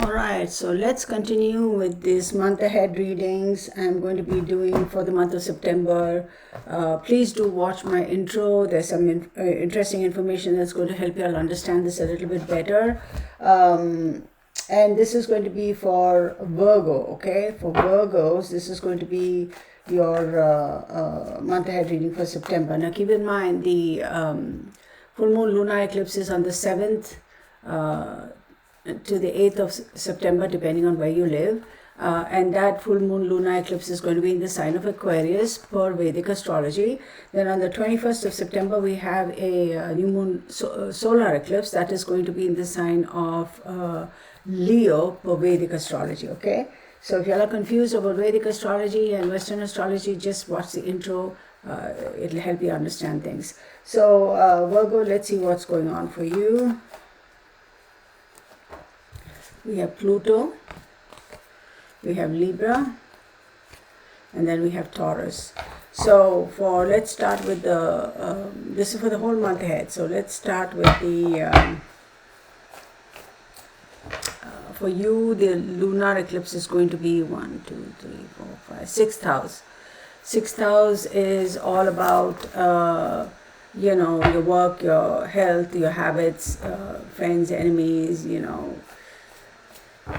Alright, so let's continue with this month ahead readings I'm going to be doing for the month of September. Please do watch my intro. There's some interesting information that's going to help you all understand this a little bit better. And this is going to be for Virgo, okay? For Virgos, this is going to be your month ahead reading for September. Now keep in mind the full moon lunar eclipse is on the 7th to the 8th of September, depending on where you live. And that full moon lunar eclipse is going to be in the sign of Aquarius per Vedic astrology. Then on the 21st of September, we have a new moon solar eclipse that is going to be in the sign of Leo per Vedic astrology, okay? So if you are confused about Vedic astrology and Western astrology, just watch the intro. It'll help you understand things. So Virgo, let's see what's going on for you. We have Pluto, we have Libra, and then we have Taurus. So let's start with the, this is for the whole month ahead. So let's start with the, for you, the lunar eclipse is going to be 1, 2, 3, 4, 5, 6th house. 6th house is all about, you know, your work, your health, your habits, friends, enemies, you know,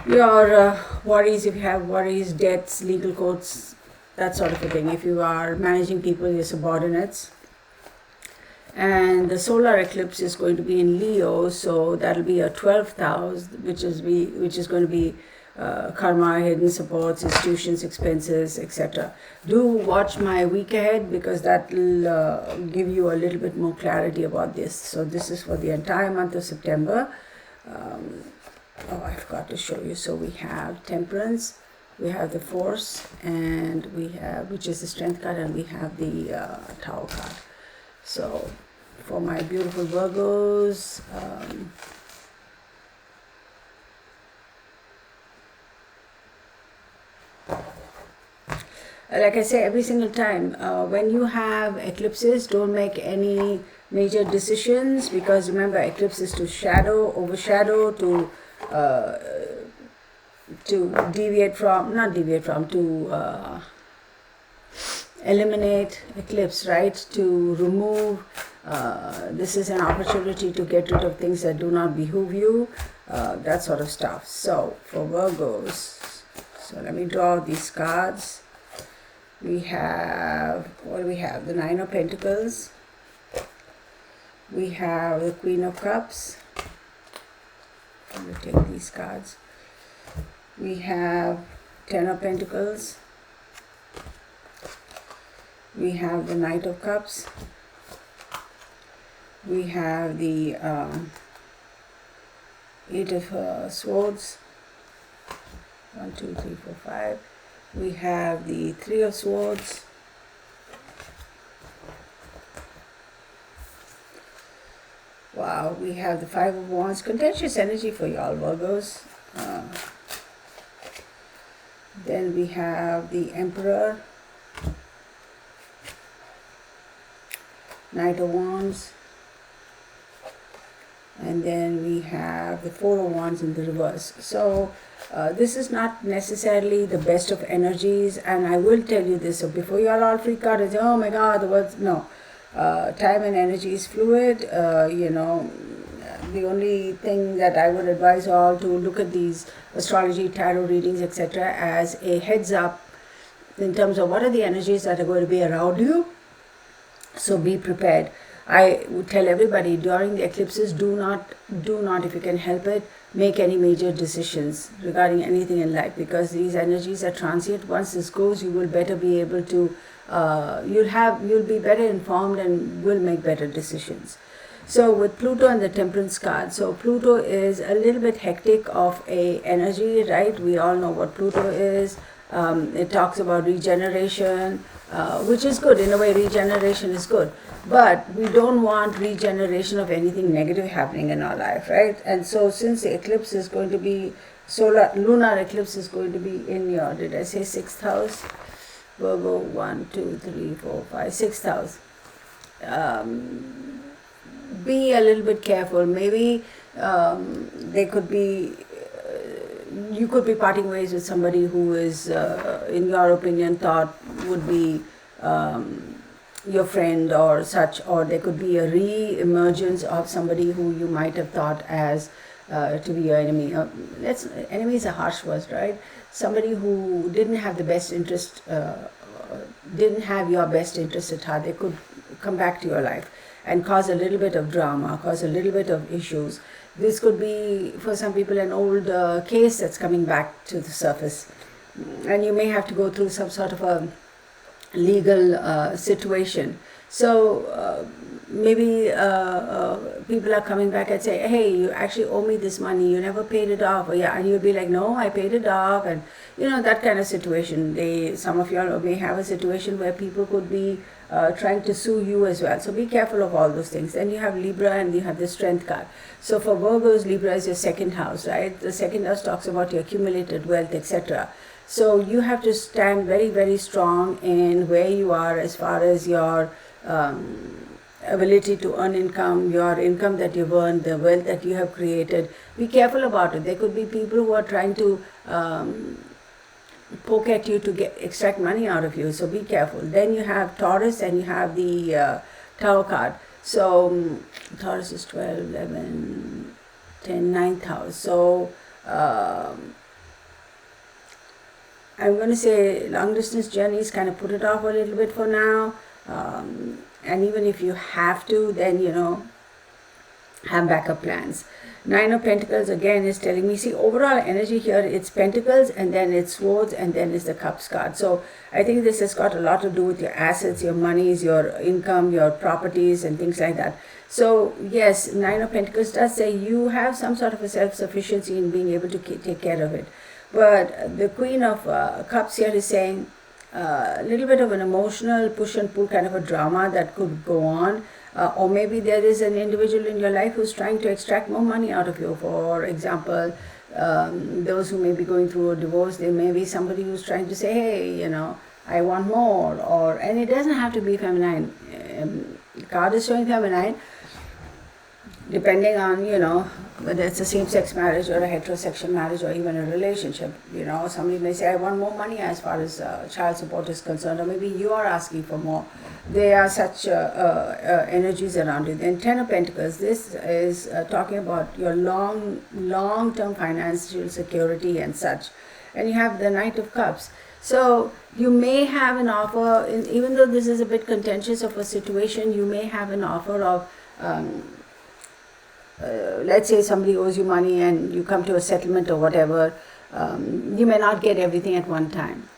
your worries, if you have worries, debts, legal courts, that sort of a thing. If you are managing people, your subordinates. And the solar eclipse is going to be in Leo, so that'll be a 12th house, which is going to be karma, hidden supports, institutions, expenses, etc. Do watch my week ahead because that will give you a little bit more clarity about this. So this is for the entire month of September. I forgot to show you. So we have Temperance, we have the Force, and we have, which is the Strength card, and we have the Tower card. So for my beautiful Virgos, like I say every single time, when you have eclipses, don't make any major decisions, because remember, eclipse is to overshadow, to deviate from, not deviate from, to eliminate eclipse, right? To remove. This is an opportunity to get rid of things that do not behoove you, that sort of stuff. So for Virgos, so let me draw these cards. We have, what do we have? The Nine of Pentacles. We have the Queen of Cups. I'm going to take these cards. We have Ten of Pentacles. We have the Knight of Cups. We have the Eight of Swords. 1, 2, 3, 4, 5. We have the Three of Swords. Wow, we have the Five of Wands. Contentious energy for y'all, Virgos. Then we have the Emperor. Knight of Wands. And then we have the Four of Wands in the reverse. So this is not necessarily the best of energies, and I will tell you this. So before you all freak out and say, oh my God, the words, no. Time and energy is fluid. You know, the only thing that I would advise all to look at these astrology, tarot readings, etc. as a heads up in terms of what are the energies that are going to be around you. So be prepared. I would tell everybody during the eclipses, do not, if you can help it, make any major decisions regarding anything in life, because these energies are transient. Once this goes, you will better be able to, you'll be better informed and will make better decisions. So with Pluto and the Temperance card, so Pluto is a little bit hectic of a energy, right? We all know what Pluto is. It talks about regeneration, which is good. In a way, regeneration is good. But we don't want regeneration of anything negative happening in our life, right? And so since the eclipse is going to be, lunar eclipse is going to be in your, did I say 6th house? Virgo, 1, 2, 3, 4, 5, 6th house. Be a little bit careful. Maybe there could be you could be parting ways with somebody who is, in your opinion, thought would be your friend or such, or there could be a re-emergence of somebody who you might have thought as to be your enemy. Enemy is a harsh word, right? Somebody who didn't have the best interest, didn't have your best interest at heart. They could come back to your life and cause a little bit of drama, cause a little bit of issues. This could be, for some people, an old case that's coming back to the surface. And you may have to go through some sort of a legal situation. So maybe people are coming back and say, hey, you actually owe me this money, you never paid it off. Or, yeah, and you'll be like, no, I paid it off. And that kind of situation. Some of you all may have a situation where people could be trying to sue you as well. So be careful of all those things. Then you have Libra and you have the Strength card. So for Virgos, Libra is your second house, right? The second house talks about your accumulated wealth, etc. So you have to stand very, very strong in where you are as far as your ability to earn income, your income that you've earned, the wealth that you have created. Be careful about it. There could be people who are trying to poke at you to extract money out of you. So be careful. Then you have Taurus and you have the Tower card. So Taurus is 12, 11, 10, 9th house. So I'm going to say long distance journeys, kind of put it off a little bit for now. And even if you have to, then, have backup plans. 9 of Pentacles again is telling me, see, overall energy here, it's Pentacles and then it's Swords and then it's the Cups card. So I think this has got a lot to do with your assets, your monies, your income, your properties and things like that. So yes, 9 of Pentacles does say you have some sort of a self-sufficiency in being able to take care of it. But the Queen of Cups here is saying a little bit of an emotional push and pull kind of a drama that could go on. Or maybe there is an individual in your life who's trying to extract more money out of you. For example, those who may be going through a divorce, there may be somebody who's trying to say, hey, I want more. And it doesn't have to be feminine. The card is showing feminine, depending on, whether it's a same-sex marriage or a heterosexual marriage or even a relationship. Somebody may say, I want more money as far as child support is concerned, or maybe you are asking for more. There are such energies around you. Then 10 of Pentacles, this is talking about your long-term financial security and such. And you have the Knight of Cups. So you may have an offer, even though this is a bit contentious of a situation, you may have an offer of let's say somebody owes you money and you come to a settlement or whatever. You may not get everything at one time,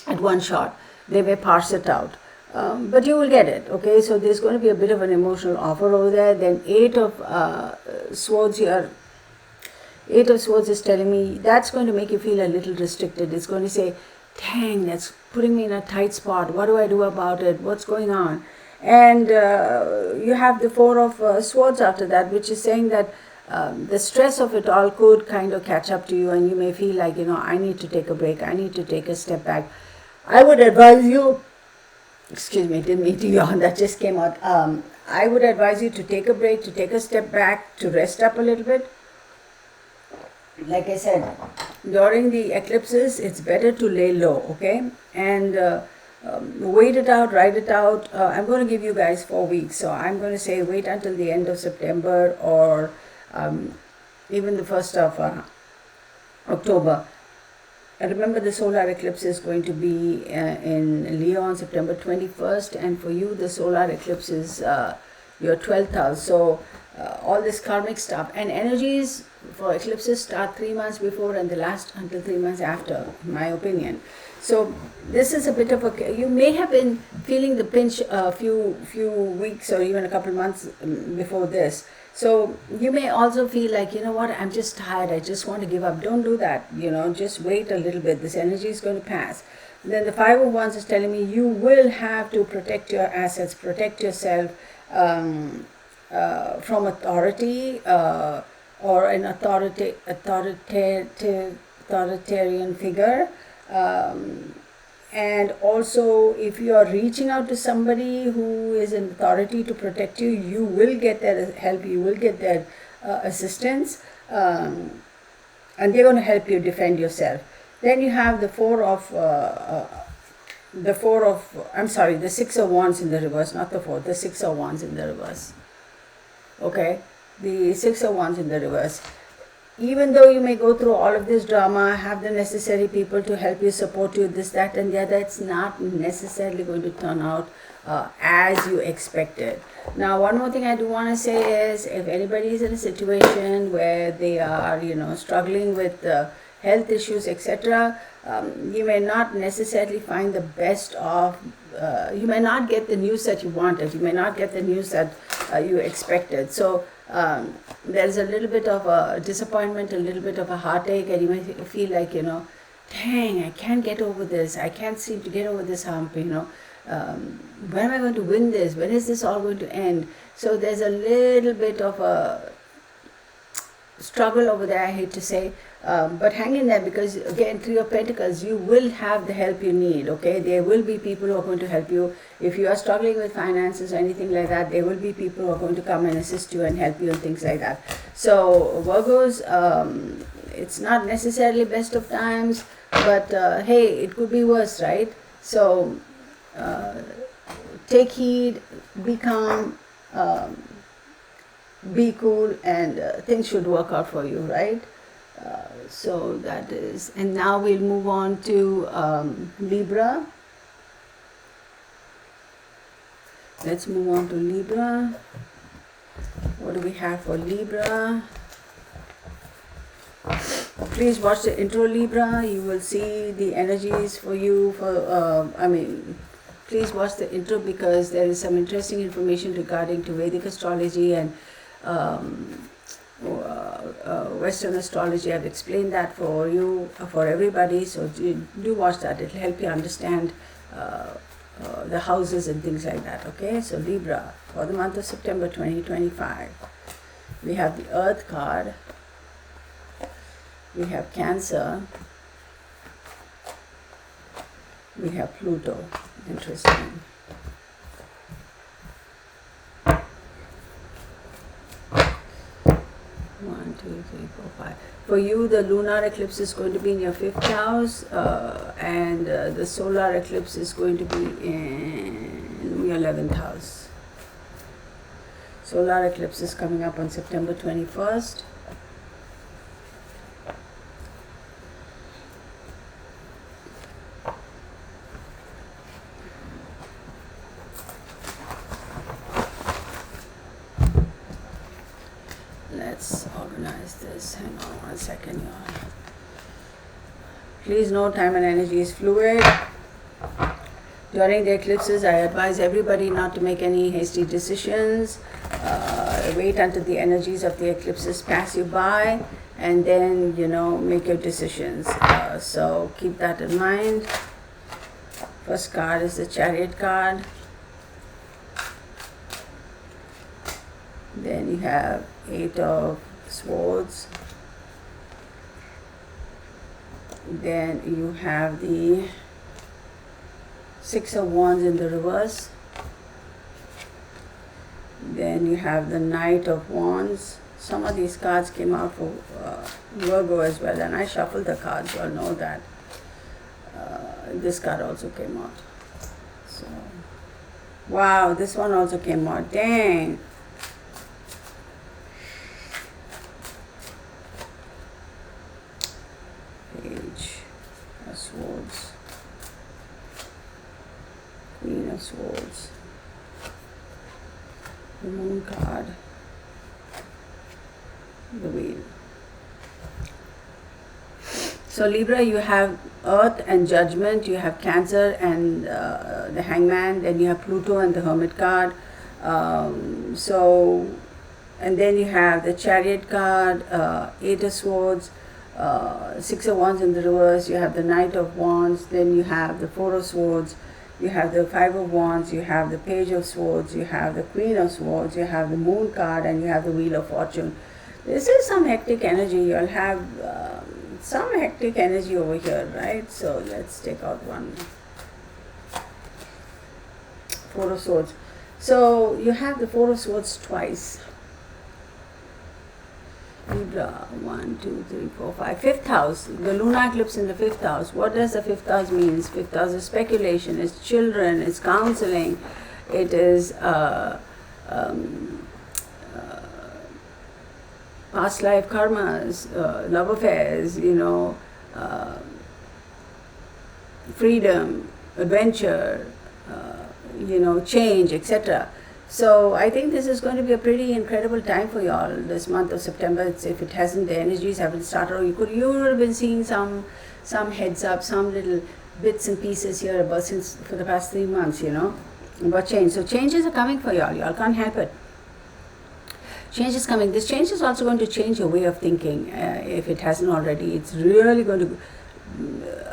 at one shot. They may parse it out, but you will get it. Okay, so there's going to be a bit of an emotional offer over there. Then 8 of Swords here. 8 of Swords is telling me that's going to make you feel a little restricted. It's going to say, dang, that's putting me in a tight spot. What do I do about it? What's going on? And you have the 4 of Swords after that, which is saying that the stress of it all could kind of catch up to you, and you may feel like, I need to take a break, I need to take a step back. I would advise you, excuse me, didn't mean to yawn, that just came out. I would advise you to take a break, to take a step back, to rest up a little bit. Like I said, during the eclipses, it's better to lay low, okay? And wait it out, ride it out. I'm going to give you guys 4 weeks. So I'm going to say wait until the end of September or even the 1st of October. And remember, the solar eclipse is going to be in Leo on September 21st. And for you, the solar eclipse is your 12th house. So all this karmic stuff and energies for eclipses start 3 months before and they last until 3 months after, in my opinion. So this is a bit of a, you may have been feeling the pinch a few weeks or even a couple months before this. So you may also feel like, what, I'm just tired, I just want to give up. Don't do that, just wait a little bit. This energy is going to pass. Then the 5 of Wands is telling me you will have to protect your assets, protect yourself from authority or an authoritarian figure. And also, if you are reaching out to somebody who is an authority to protect you, you will get their help, you will get their assistance. and they're going to help you defend yourself. Then you have the the Six of Wands in the reverse, not the four, the Six of Wands in the reverse. Okay, the Six of Wands in the reverse. Even though you may go through all of this drama, have the necessary people to help you, support you, this, that, and the other, it's not necessarily going to turn out as you expected. Now, one more thing I do want to say is, if anybody is in a situation where they are, struggling with health issues, etc., you may not necessarily find the best of, you may not get the news that you wanted, you may not get the news that you expected. So there's a little bit of a disappointment, a little bit of a heartache, and you may feel like, dang, I can't get over this, I can't seem to get over this hump, when am I going to win this, when is this all going to end? So there's a little bit of a struggle over there, I hate to say, but hang in there, because again, Three of Pentacles, you will have the help you need. Okay, there will be people who are going to help you. If you are struggling with finances or anything like that, there will be people who are going to come and assist you and help you and things like that. So Virgos, it's not necessarily best of times, but hey, it could be worse, right? So take heed, be calm, be cool, and things should work out for you, right? So that is, and now we'll move on to Libra. Let's move on to Libra. What do we have for Libra? Please watch the intro, Libra. You will see the energies for you. Please watch the intro, because there is some interesting information regarding to Vedic astrology and Western astrology. I've explained that for you, for everybody, so do watch that. It'll help you understand the houses and things like that. Okay, so Libra, for the month of September 2025, we have the Earth card, we have Cancer, we have Pluto. Interesting. One, two, three, four, five. For you, the lunar eclipse is going to be in your 5th house, and the solar eclipse is going to be in your 11th house. Solar eclipse is coming up on September 21st. Let's organize this. Hang on 1 second, y'all. Please know time and energy is fluid. During the eclipses, I advise everybody not to make any hasty decisions. Wait until the energies of the eclipses pass you by, and then, make your decisions. So keep that in mind. First card is the Chariot card. Then you have 8 of Swords. Then you have the 6 of Wands in the reverse. Then you have the Knight of Wands. Some of these cards came out for Virgo as well, and I shuffled the cards, you all know that. This card also came out. So, wow, this one also came out. Dang. Page of Swords. Queen of Swords. The Moon card. The Wheel. So Libra, you have Earth and Judgment, you have Cancer and the Hangman, then you have Pluto and the Hermit card. And then you have the Chariot card, 8 of Swords, 6 of Wands in the reverse, you have the Knight of Wands, then you have the 4 of Swords, you have the 5 of Wands, you have the Page of Swords, you have the Queen of Swords, you have the Moon card, and you have the Wheel of Fortune. This is some hectic energy. You'll have some hectic energy over here, right? So let's take out one. 4 of Swords. So you have the 4 of Swords twice. Libra, 1, 2, 3, 4, 5. Fifth house, the lunar eclipse in the fifth house. What does the fifth house mean? Fifth house is speculation, it's children, it's counseling, it is past life karmas, love affairs, freedom, adventure, change, etc. So I think this is going to be a pretty incredible time for you all this month of September. If it hasn't, the energies haven't started, or you would have been seeing some heads up, some little bits and pieces here about since for the past 3 months, about change. So changes are coming for you all. You all can't help it. Change is coming. This change is also going to change your way of thinking. If it hasn't already, it's really going to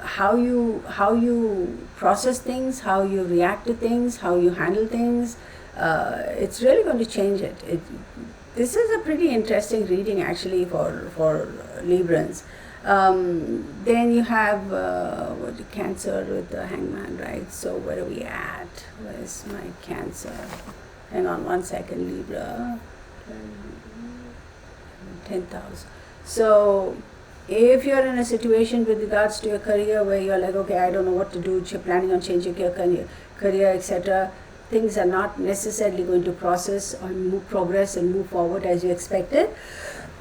how you process things, how you react to things, how you handle things. It's really going to change it. This is a pretty interesting reading actually for Librans. Then you have Cancer with the Hangman, right? So where are we at? Where's my Cancer? Hang on 1 second, Libra. 10,000. So if you're in a situation with regards to your career where you're like, okay, I don't know what to do, you're planning on changing your career, etc., things are not necessarily going to progress and move forward as you expected.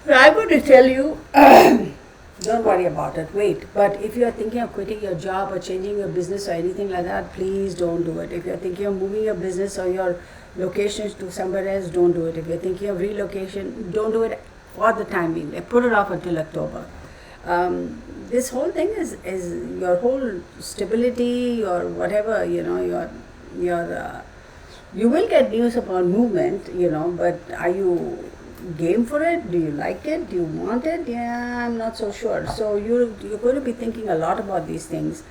I'm going to tell you, don't worry about it, wait. But if you're thinking of quitting your job or changing your business or anything like that, please don't do it. If you're thinking of moving your business or your locations to somewhere else, don't do it. If you're thinking of relocation, don't do it for the time being. Put it off until October. This whole thing is your whole stability or whatever, you will get news about movement, but are you game for it? Do you like it? Do you want it? Yeah, I'm not so sure. So you're going to be thinking a lot about these things.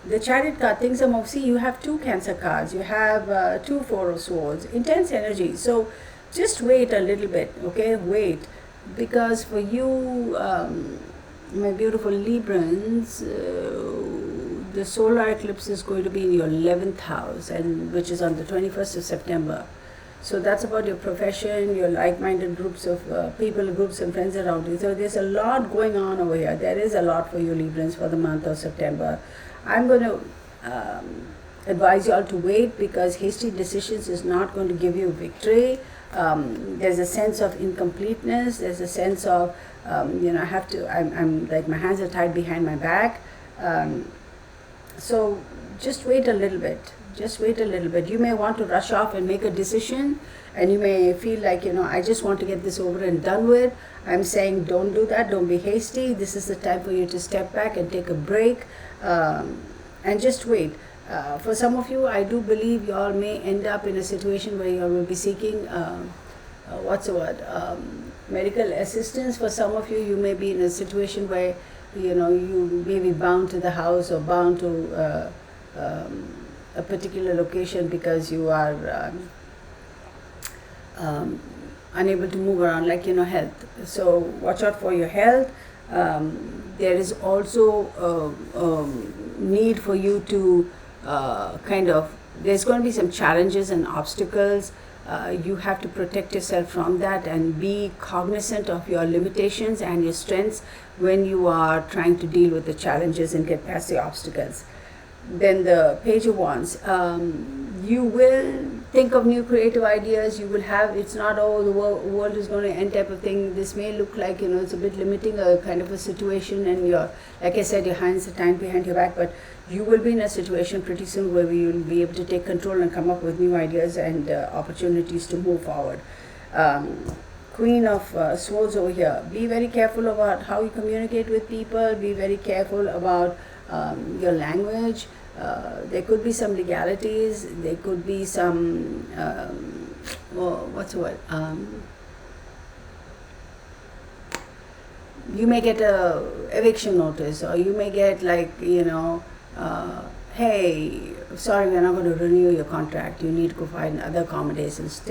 The Chariot card, things are moving. See, you have 2 Cancer cards. You have 2 Four of Swords. Intense energy. So just wait a little bit, okay? Wait. Because for you, my beautiful Librans, the solar eclipse is going to be in your 11th house, and which is on the 21st of September. So that's about your profession, your like-minded groups of people, groups and friends around you. So there's a lot going on over here. There is a lot for you Librans for the month of September. I'm going to advise you all to wait, because hasty decisions is not going to give you victory. There's a sense of incompleteness. There's a sense of, I'm like my hands are tied behind my back. So just wait a little bit. Just wait a little bit. You may want to rush off and make a decision, and you may feel like, I just want to get this over and done with. I'm saying don't do that. Don't be hasty. This is the time for you to step back and take a break and just wait. For some of you, I do believe you all may end up in a situation where you all will be seeking, medical assistance. For some of you, you may be in a situation where, you may be bound to the house or bound to a particular location because you are unable to move around, like, health. So watch out for your health. There is also need for you to there's going to be some challenges and obstacles. You have to protect yourself from that and be cognizant of your limitations and your strengths when you are trying to deal with the challenges and get past the obstacles. Then the Page of Wands. You will think of new creative ideas. You will have, it's not, the world is going to end type of thing. This may look like, it's a bit limiting, a kind of a situation, and like I said, your hands are tied behind your back, but you will be in a situation pretty soon where you will be able to take control and come up with new ideas and opportunities to move forward. Queen of Swords over here. Be very careful about how you communicate with people. Be very careful about your language. There could be some legalities. There could be some you may get a eviction notice, or you may get hey, sorry, we're not going to renew your contract. You need to go find other accommodations,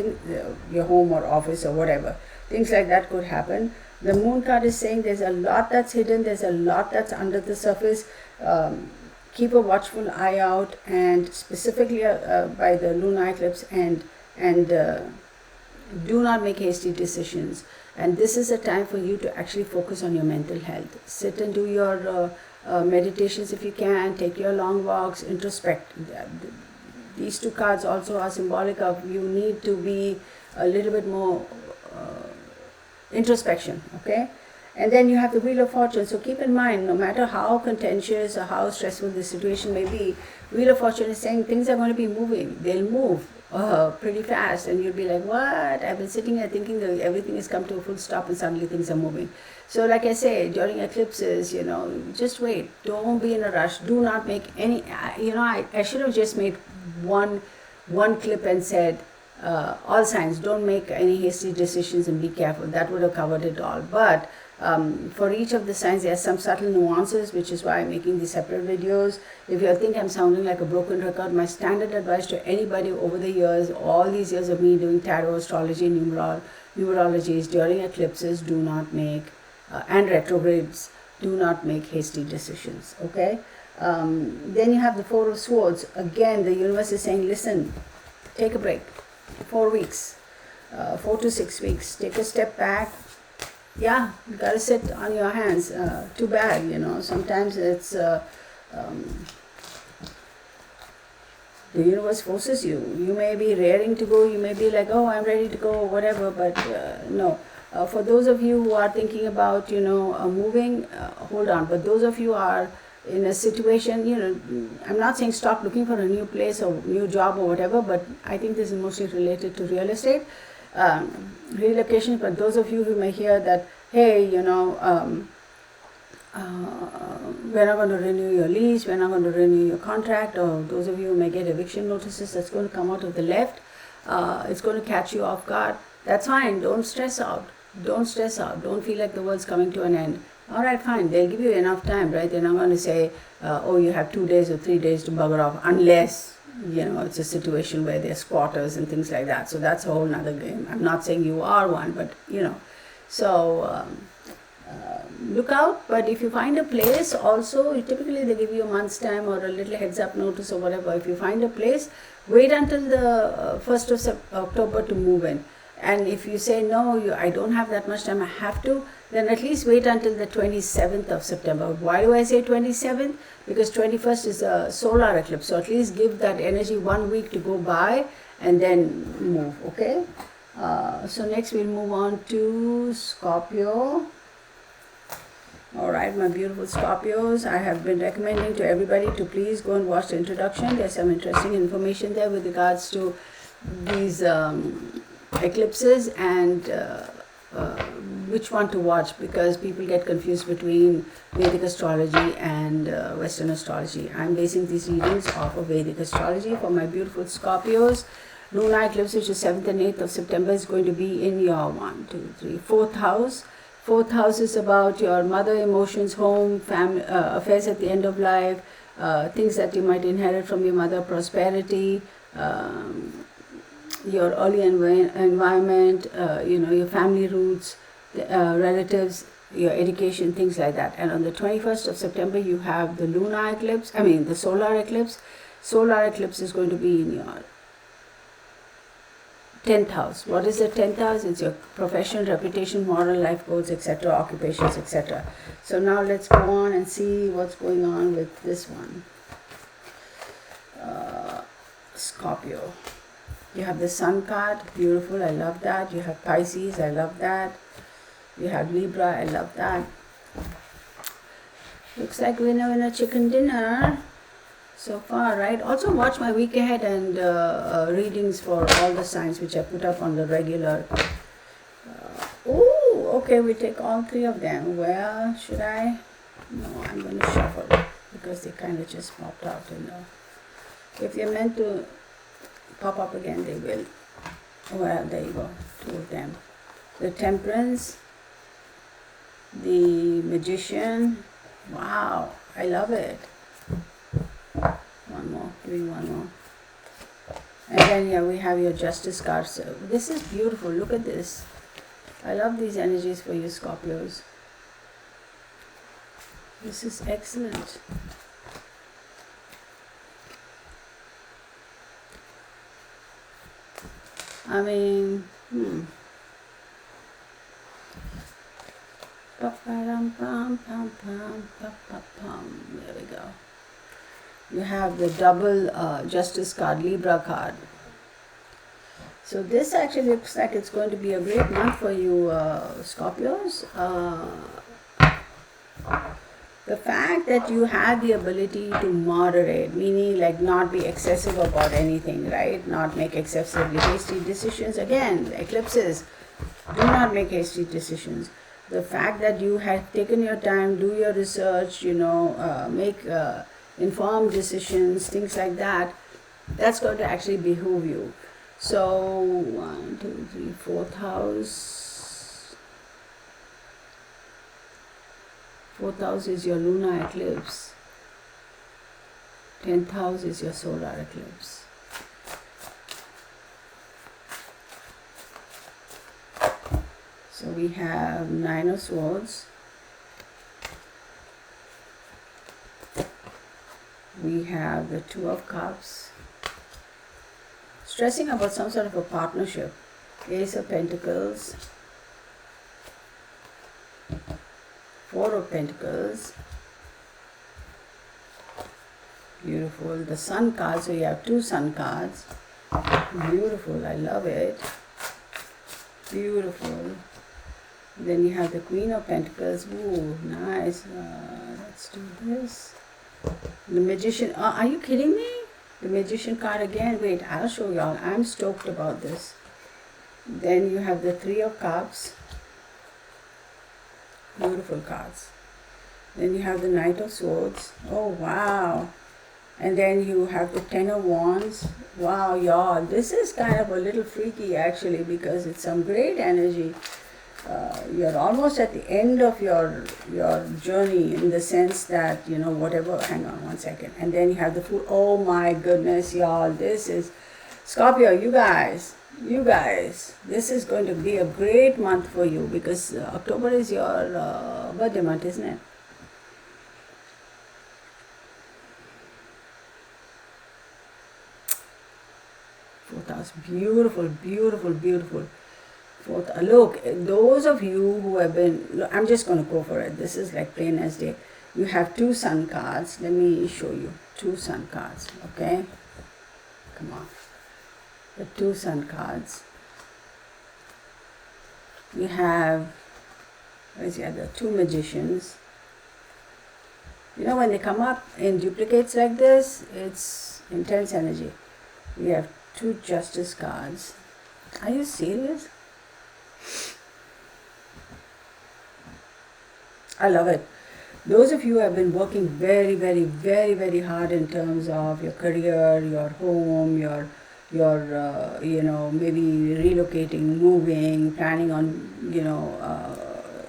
your home or office or whatever. Things like that could happen. The Moon card is saying there's a lot that's hidden. There's a lot that's under the surface. Keep a watchful eye out, and specifically by the lunar eclipse, and do not make hasty decisions. And this is a time for you to actually focus on your mental health. Sit and do your meditations if you can, take your long walks, introspect. These two cards also are symbolic of you need to be a little bit more introspection, okay? And then you have the Wheel of Fortune. So keep in mind, no matter how contentious or how stressful the situation may be, Wheel of Fortune is saying things are going to be moving. They'll move pretty fast, and you'll be like, what? I've been sitting here thinking that everything has come to a full stop, and suddenly things are moving. So like I say, during eclipses, just wait. Don't be in a rush. Do not make any, I should have just made one clip and said, all signs, don't make any hasty decisions and be careful. That would have covered it all. But for each of the signs, there are some subtle nuances, which is why I'm making these separate videos. If you think I'm sounding like a broken record, my standard advice to anybody over the years, all these years of me doing tarot, astrology, numerology is during eclipses, do not make, and retrogrades, do not make hasty decisions, okay? Then you have the Four of Swords. Again, the universe is saying, listen, take a break. 4 weeks, 4 to 6 weeks. Take a step back. Yeah, you gotta sit on your hands. Too bad, sometimes it's the universe forces you. You may be raring to go. You may be like, oh, I'm ready to go, whatever. But no. For those of you who are thinking about, moving, hold on. But those of you who are in a situation, I'm not saying stop looking for a new place or new job or whatever, but I think this is mostly related to real estate, relocation. But those of you who may hear that, hey, we're not going to renew your lease, we're not going to renew your contract, or those of you who may get eviction notices that's going to come out of the left, it's going to catch you off guard. That's fine. Don't stress out. Don't stress out. Don't feel like the world's coming to an end. All right, fine. They'll give you enough time, right? They're not going to say, oh, you have 2 days or 3 days to bugger off, unless, it's a situation where there's squatters and things like that. So that's a whole nother game. I'm not saying you are one, but, So look out. But if you find a place, also, typically they give you a month's time or a little heads up notice or whatever. If you find a place, wait until the 1st of October to move in. And if you say, no, I don't have that much time, I have to, then at least wait until the 27th of September. Why do I say 27th? Because 21st is a solar eclipse. So at least give that energy 1 week to go by and then move, okay? So next we'll move on to Scorpio. All right, my beautiful Scorpios, I have been recommending to everybody to please go and watch the introduction. There's some interesting information there with regards to these eclipses and which one to watch, because people get confused between Vedic astrology and Western astrology. I'm basing these readings off of Vedic astrology for my beautiful Scorpios. Lunar eclipse, which is 7th and 8th of September, is going to be in your 4th house. 4th house is about your mother, emotions, home, family, affairs at the end of life, things that you might inherit from your mother, prosperity, your early environment, your family roots, relatives, your education, things like that. And on the 21st of September, you have the lunar eclipse, the solar eclipse. Solar eclipse is going to be in your 10th house. What is the 10th house? It's your profession, reputation, moral, life goals, etc., occupations, etc. So now let's go on and see what's going on with this one. Scorpio. You have the Sun card, beautiful, I love that. You have Pisces, I love that. You have Libra, I love that. Looks like we're now in a chicken dinner so far, right? Also watch my week ahead and readings for all the signs which I put up on the regular. Okay, we take all 3 of them. Well, should I? No, I'm going to shuffle because they kind of just popped out. If they're meant to pop up again, they will. Well, there you go, 2 of them. The Temperance, the Magician. Wow, I love it. One more, give me one more. And then here we have your Justice card. So this is beautiful. Look at this. I love these energies for you, Scorpios. This is excellent. There we go. You have the double Justice card, Libra card. So this actually looks like it's going to be a great month for you, Scorpios. The fact that you have the ability to moderate, meaning like not be excessive about anything, right? Not make excessively hasty decisions. Again, eclipses, do not make hasty decisions. The fact that you have taken your time, do your research, make informed decisions, things like that, that's going to actually behoove you. So 1, 2, 3, 4th house. 4th house is your lunar eclipse. 10th house is your solar eclipse. So we have 9 of Swords. We have the 2 of Cups. Stressing about some sort of a partnership. Ace of Pentacles. 4 of Pentacles. Beautiful. The Sun card, so you have 2 Sun cards. Beautiful, I love it. Beautiful. Then you have the Queen of Pentacles. Ooh, nice. Let's do this. The Magician. Are you kidding me? The Magician card again. Wait, I'll show y'all. I'm stoked about this. Then you have the 3 of Cups. Beautiful cards. Then you have the Knight of Swords. Oh, wow. And then you have the 10 of Wands. Wow, y'all. This is kind of a little freaky actually, because it's some great energy. You're almost at the end of your journey, in the sense that, whatever, hang on one second. And then you have the Fool. Oh my goodness, y'all. This is, Scorpio, you guys, this is going to be a great month for you, because October is your birthday month, isn't it? Beautiful, beautiful, beautiful. Look, those of you who have been, look, I'm just going to go for it. This is like plain as day. You have 2 Sun cards. Let me show you 2 Sun cards. Okay, come on. The 2 Sun cards. You have, where's the other? 2 Magicians. When they come up in duplicates like this, it's intense energy. We have 2 Justice cards. Are you serious? I love it. Those of you who have been working very, very, very, very hard in terms of your career, your home, your maybe relocating, moving, planning on,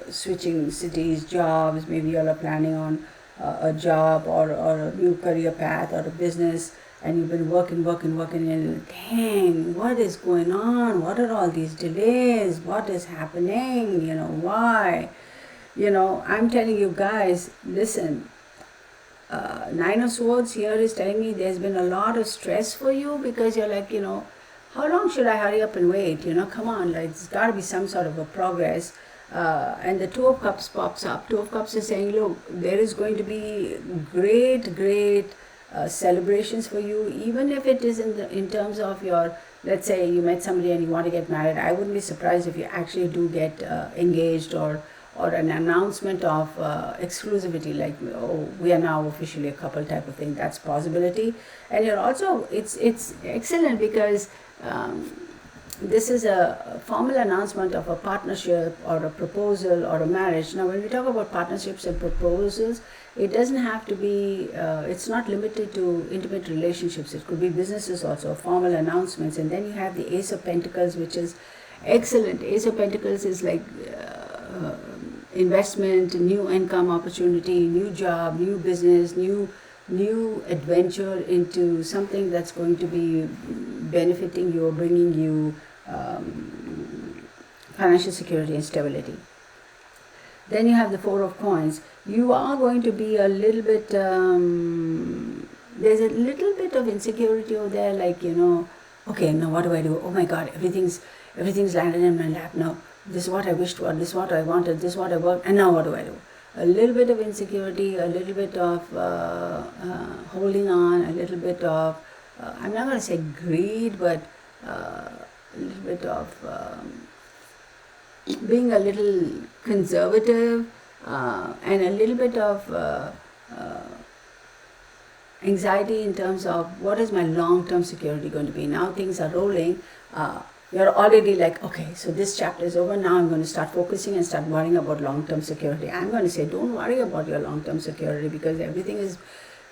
switching cities, jobs, maybe you all are planning on a job or a new career path or a business, and you've been working, and dang, what is going on? What are all these delays? What is happening? Why? I'm telling you guys, listen, 9 of Swords here is telling me there's been a lot of stress for you, because you're like, how long should I hurry up and wait? Come on, like, it's got to be some sort of a progress. And the 2 of Cups pops up. 2 of Cups is saying, look, there is going to be great celebrations for you, even if it is in terms of your, let's say you met somebody and you want to get married. I wouldn't be surprised if you actually do get engaged, or an announcement of exclusivity, like, oh, we are now officially a couple type of thing. That's possibility. And you're also, it's excellent, because this is a formal announcement of a partnership or a proposal or a marriage. Now, when we talk about partnerships and proposals, it doesn't have to be, it's not limited to intimate relationships. It could be businesses also, formal announcements. And then you have the Ace of Pentacles, which is excellent. Ace of Pentacles is like investment, new income opportunity, new job, new business, new adventure into something that's going to be benefiting you or bringing you financial security and stability. Then you have the 4 of Coins. You are going to be a little bit, there's a little bit of insecurity over there, like, okay, now what do I do? Oh my God, everything's landed in my lap now. this is what I wished for, this is what I wanted, this is what I worked, and now what do I do? A little bit of insecurity, a little bit of holding on, a little bit of, I'm not going to say greed, but a little bit of being a little conservative, and a little bit of anxiety in terms of what is my long-term security going to be. Now things are rolling. You're already like, okay, so this chapter is over. Now I'm going to start focusing and start worrying about long-term security. I'm going to say, don't worry about your long-term security, because everything is,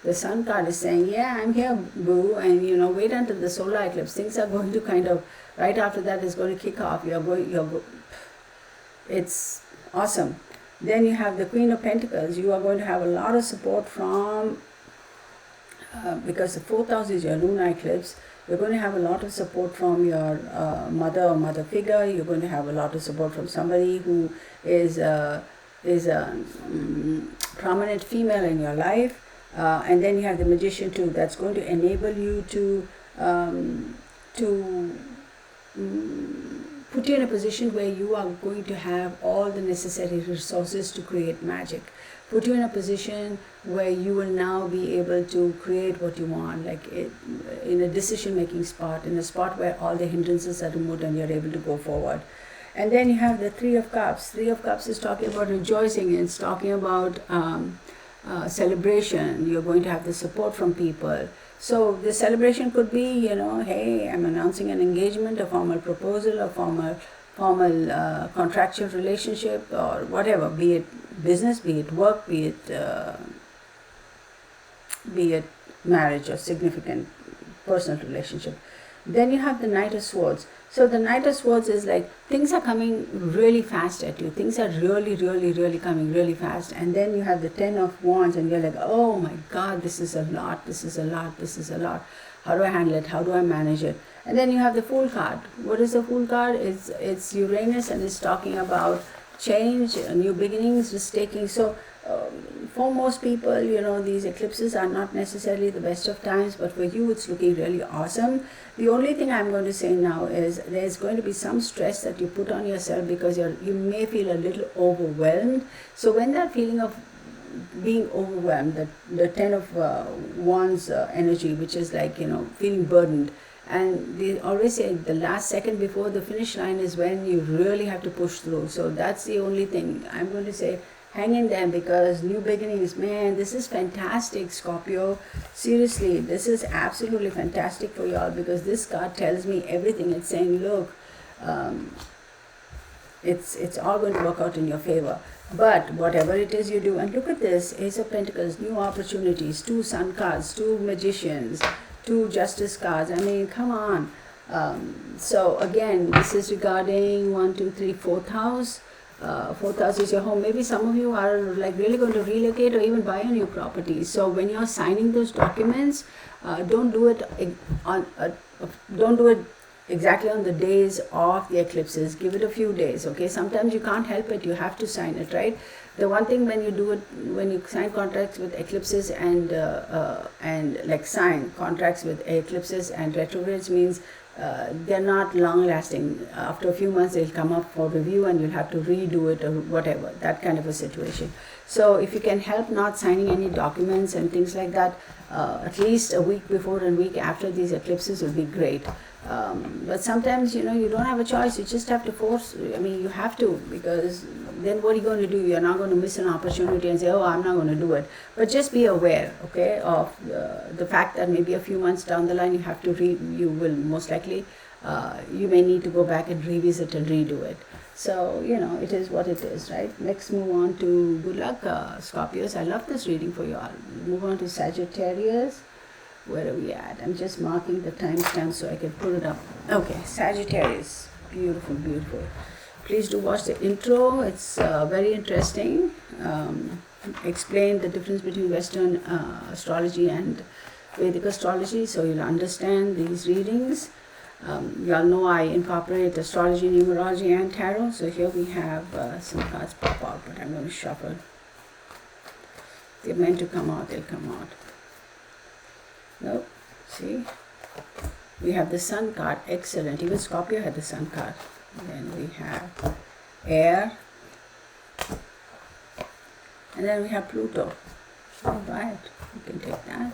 the sun card is saying, yeah, I'm here, boo, and wait until the solar eclipse. Things are going to kind of, right after that is going to kick off. It's awesome. Then you have the Queen of Pentacles. You are going to have a lot of support from, because the 4th house is your lunar eclipse. You're going to have a lot of support from your mother or mother figure. You're going to have a lot of support from somebody who is a prominent female in your life. And then you have the Magician too. That's going to enable you to put you in a position where you are going to have all the necessary resources to create magic. Put you in a position where you will now be able to create what you want, like in a decision-making spot, in a spot where all the hindrances are removed and you're able to go forward. And then you have the Three of Cups. Three of Cups is talking about rejoicing. It's talking about celebration. You're going to have the support from people. So the celebration could be, hey, I'm announcing an engagement, a formal proposal, a formal contractual relationship, or whatever, be it business, be it work, be it marriage or significant personal relationship. Then you have the Knight of Swords. So the Knight of Swords is like, things are coming really fast at you. Things are really, really, really coming really fast. And then you have the Ten of Wands, and you're like, oh my God, this is a lot, this is a lot, this is a lot. How do I handle it? How do I manage it? And then you have the Fool card. What is the Fool card? It's Uranus, and it's talking about change, new beginnings, risk-taking. So for most people, these eclipses are not necessarily the best of times, but for you, it's looking really awesome. The only thing I'm going to say now is there's going to be some stress that you put on yourself, because you may feel a little overwhelmed. So when that feeling of being overwhelmed, the Ten of Wands energy, which is like, feeling burdened, and they always say the last second before the finish line is when you really have to push through. So that's the only thing I'm going to say. Hang in there, because new beginnings, man, this is fantastic, Scorpio. Seriously, this is absolutely fantastic for y'all, because this card tells me everything. It's saying, look, it's all going to work out in your favor. But whatever it is you do, and look at this, Ace of Pentacles, new opportunities, 2 Sun cards, 2 Magicians, 2 Justice cards. I mean, come on. So again, this is regarding 1, 2, 3, 4th house. 4th house is your home. Maybe some of you are like really going to relocate or even buy a new property. So when you're signing those documents, don't do it exactly on the days of the eclipses. Give it a few days, okay? Sometimes you can't help it. You have to sign it, right? The one thing when you do it, when you sign contracts with eclipses and like sign contracts with eclipses and retrogrades, means they're not long lasting. After a few months they'll come up for review and you'll have to redo it or whatever, that kind of a situation. So if you can help not signing any documents and things like that, at least a week before and week after these eclipses will be great. But sometimes, you don't have a choice. You just have to force, you have to, because then what are you going to do? You're not going to miss an opportunity and say, oh, I'm not going to do it. But just be aware, okay, of the fact that maybe a few months down the line you have to you will most likely, you may need to go back and revisit and redo it. So, it is what it is, right? Let's move on to good luck, Scorpios. I love this reading for you all. Move on to Sagittarius. Where are we at? I'm just marking the timestamp so I can put it up. Okay, Sagittarius. Beautiful, beautiful. Please do watch the intro. It's very interesting. Explain the difference between Western astrology and Vedic astrology, so you'll understand these readings. You all know I incorporate astrology, numerology, and tarot. So here we have some cards pop out, but I'm going to shuffle. They're meant to come out, they'll come out. Nope. See? We have the Sun card. Excellent. Even Scorpio had the Sun card. Then we have air, and then we have Pluto. All right, you can take that.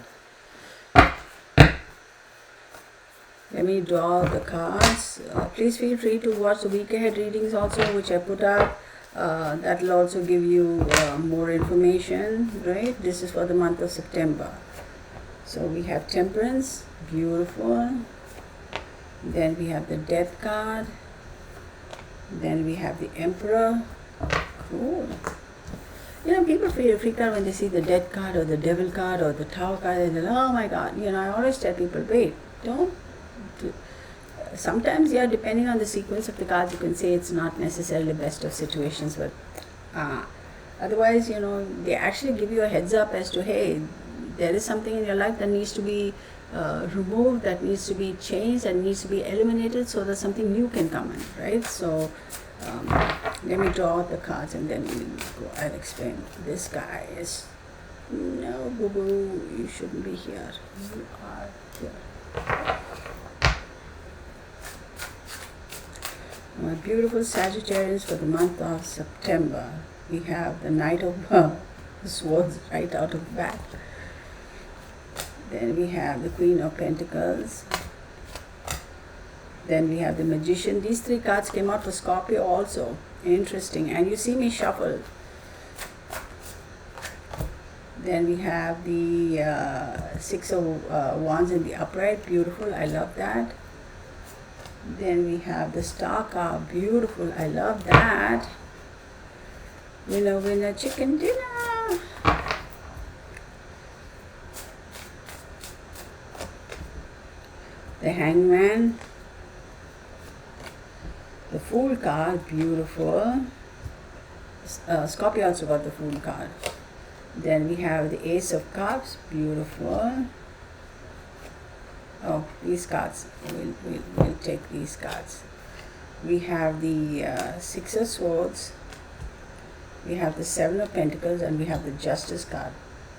Let me draw the cards. Please feel free to watch the week ahead readings also, which I put up. That will also give you more information, right? This is for the month of September. So we have Temperance, beautiful. Then we have the Death card. Then we have the Emperor. Cool. You know, people freak out when they see the Death card or the Devil card or the Tower card. They're like, oh my God. You know, I always tell people, wait, don't. Sometimes, yeah, depending on the sequence of the cards, you can say it's not necessarily the best of situations, but otherwise, you know, they actually give you a heads up as to, hey, there is something in your life that needs to be removed, that needs to be changed, that needs to be eliminated so that something new can come in, right? So let me draw out the cards and then I'll explain. This guy is, no, boo-boo, you shouldn't be here. You are here. My beautiful Sagittarians for the month of September. We have the Knight of Swords right out of the bat. Then we have the Queen of Pentacles. Then we have the Magician. These three cards came out for Scorpio also. Interesting. And you see me shuffle. Then we have the Six of Wands in the upright. Beautiful. I love that. Then we have the Star card. Beautiful. I love that. Winner, winner, chicken dinner. The Hangman. The Fool card. Beautiful. Scorpio also got the Fool card. Then we have the Ace of Cups. Beautiful. Oh, these cards. We'll take these cards. We have the Six of Swords. We have the Seven of Pentacles, and we have the Justice card.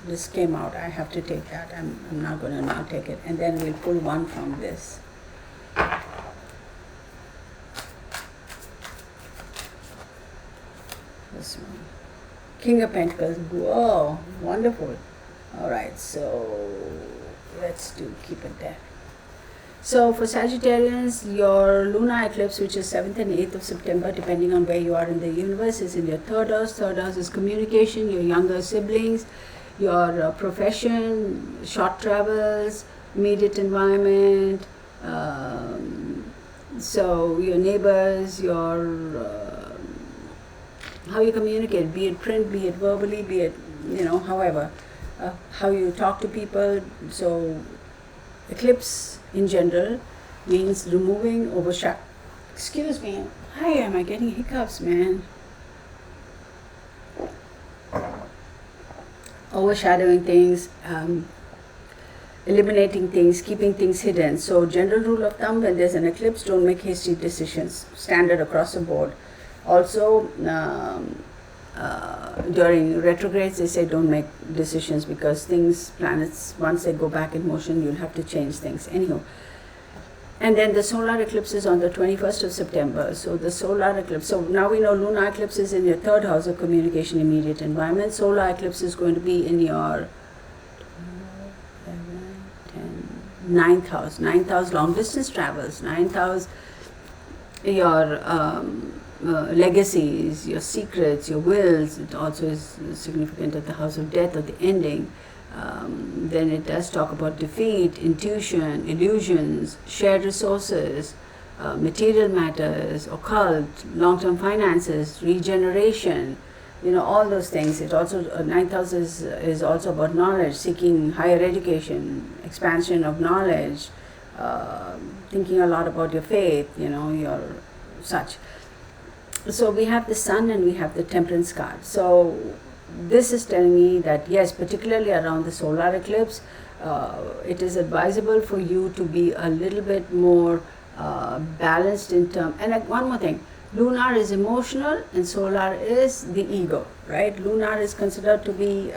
This came out. I have to take that. I'm not going to not take it. And then we'll pull one from this. This one. King of Pentacles. Whoa, wonderful. All right, so let's keep it there. So for Sagittarians, your lunar eclipse, which is 7th and 8th of September, depending on where you are in the universe, is in your third house. Third house is communication, your younger siblings, your profession, short travels, immediate environment, so your neighbors, your how you communicate, be it print, be it verbally, be it, you know, however, how you talk to people. So eclipse in general means removing, excuse me, why am I getting hiccups, man? Overshadowing things, eliminating things, keeping things hidden. So general rule of thumb, when there's an eclipse, don't make hasty decisions, standard across the board. Also, during retrogrades, they say don't make decisions because planets, once they go back in motion, you'll have to change things. Anyhow, and then the solar eclipse is on the 21st of September. So the solar eclipse, so now we know lunar eclipse is in your third house of communication, immediate environment. Solar eclipse is going to be in your 9th house. 9th house, long distance travels. 9th house, your legacies, your secrets, your wills. It also is significant at the house of death or the ending. Then it does talk about defeat, intuition, illusions, shared resources, material matters, occult, long-term finances, regeneration, you know, all those things. It also, 9th house is also about knowledge, seeking higher education, expansion of knowledge, thinking a lot about your faith, you know, your such. So we have the Sun and we have the Temperance card. So this is telling me that yes, particularly around the solar eclipse, it is advisable for you to be a little bit more balanced in terms. And like one more thing, lunar is emotional and solar is the ego, right? Lunar is considered to be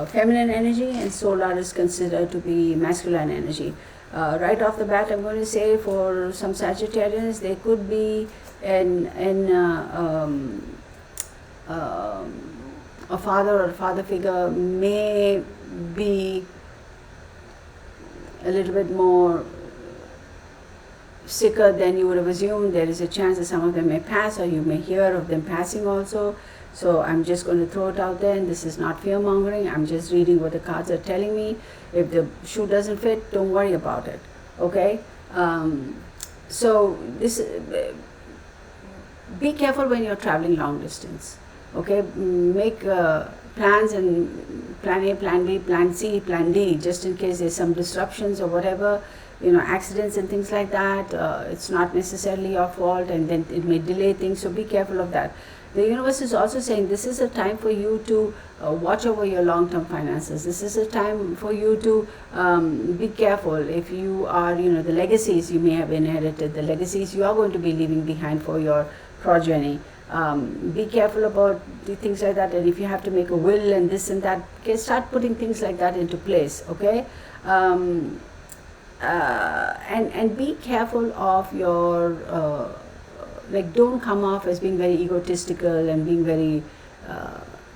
feminine energy and solar is considered to be masculine energy. Right off the bat, I'm going to say for some Sagittarians, there could be a father or a father figure may be a little bit more sicker than you would have assumed. There is a chance that some of them may pass, or you may hear of them passing also. So I'm just going to throw it out there, and this is not fear mongering. I'm just reading what the cards are telling me. If the shoe doesn't fit, don't worry about it. Okay. So this, be careful when you're traveling long distance. Okay, make plans, and plan A, plan B, plan C, plan D, just in case there's some disruptions or whatever, accidents and things like that. It's not necessarily your fault, and then it may delay things, so be careful of that. The universe is also saying this is a time for you to watch over your long-term finances. This is a time for you to be careful if you are, the legacies you may have inherited, the legacies you are going to be leaving behind for your progeny. Be careful about the things like that, and if you have to make a will and this and that, okay, start putting things like that into place, okay? And be careful of your don't come off as being very egotistical and being very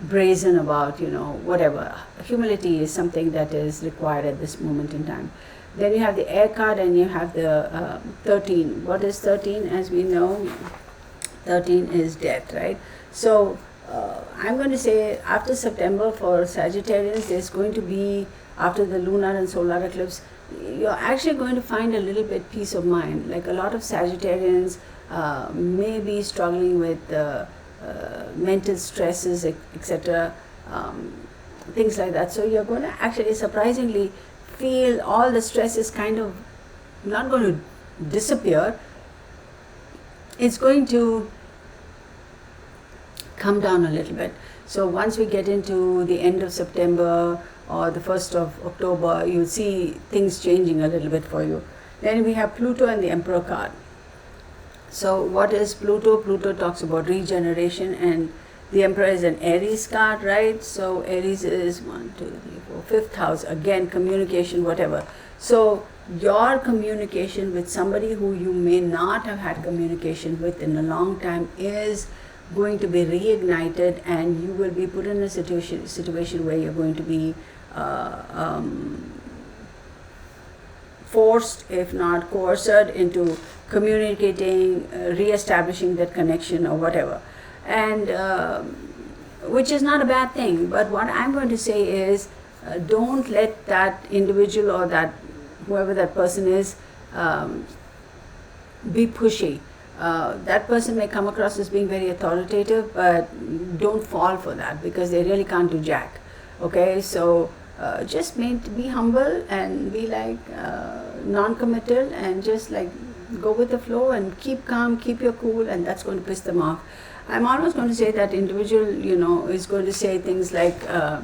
brazen about whatever. Humility is something that is required at this moment in time. Then you have the air card, and you have the 13. What is 13? As we know, 13 is death, right? So I'm going to say after September for Sagittarians, there's going to be, after the lunar and solar eclipse, you're actually going to find a little bit peace of mind. Like a lot of Sagittarians may be struggling with mental stresses, etc., things like that. So you're going to actually surprisingly feel all the stress is kind of not going to disappear. It's going to come down a little bit. So once we get into the end of September or the 1st of October, you'll see things changing a little bit for you. Then we have Pluto and the Emperor card. So what is Pluto? Pluto talks about regeneration, and the Emperor is an Aries card, right? So Aries is 1, 2, 3, 4, 5th house, again communication, whatever. So your communication with somebody who you may not have had communication with in a long time is going to be reignited, and you will be put in a situation where you're going to be forced, if not coerced, into communicating, re-establishing that connection or whatever, and which is not a bad thing. But what I'm going to say is, don't let that individual or that whoever that person is be pushy. That person may come across as being very authoritative, but don't fall for that, because they really can't do jack. Okay, so just be humble and be like non-committal, and just like go with the flow and keep calm, keep your cool, and that's going to piss them off. I'm almost going to say that individual, is going to say things like, I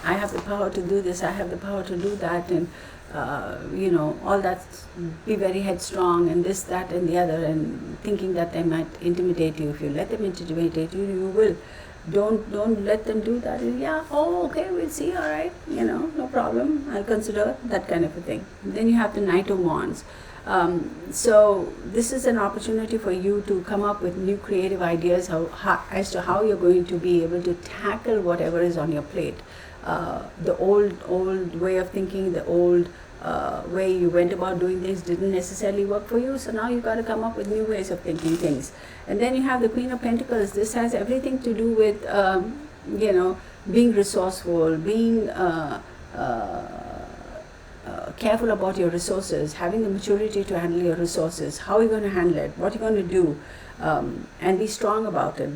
have the power to do this, I have the power to do that, and all that, be very headstrong and this, that, and the other, and thinking that they might intimidate you. If you let them intimidate you, you will. Don't let them do that. Yeah, oh, okay, we'll see, all right, no problem, I'll consider, that kind of a thing. Then you have the Knight of Wands. So this is an opportunity for you to come up with new creative ideas as to how you're going to be able to tackle whatever is on your plate. The old way of thinking, the old way you went about doing things didn't necessarily work for you, so now you've got to come up with new ways of thinking things. And then you have the Queen of Pentacles. This has everything to do with being resourceful, being careful about your resources, having the maturity to handle your resources, how you're going to handle it, what you're going to do, and be strong about it,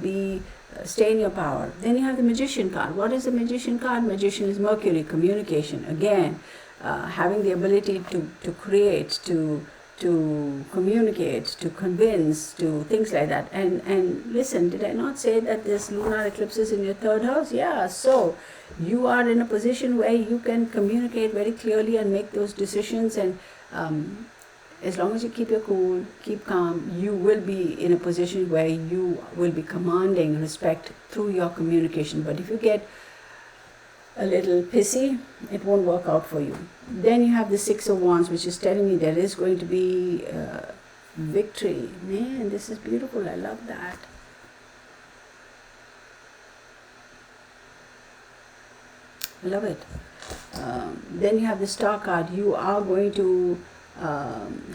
stay in your power. Then you have the Magician card. What is the Magician card? Magician is Mercury, communication. Again, having the ability to create, to communicate, to convince, to things like that. And listen, did I not say that this lunar eclipse is in your 3rd house? Yeah, so you are in a position where you can communicate very clearly and make those decisions, and as long as you keep your cool, keep calm, you will be in a position where you will be commanding respect through your communication. But if you get a little pissy, it won't work out for you. Then you have the 6 of Wands, which is telling me there is going to be victory. Man, this is beautiful. I love that. I love it. Then you have the Star card. You are going to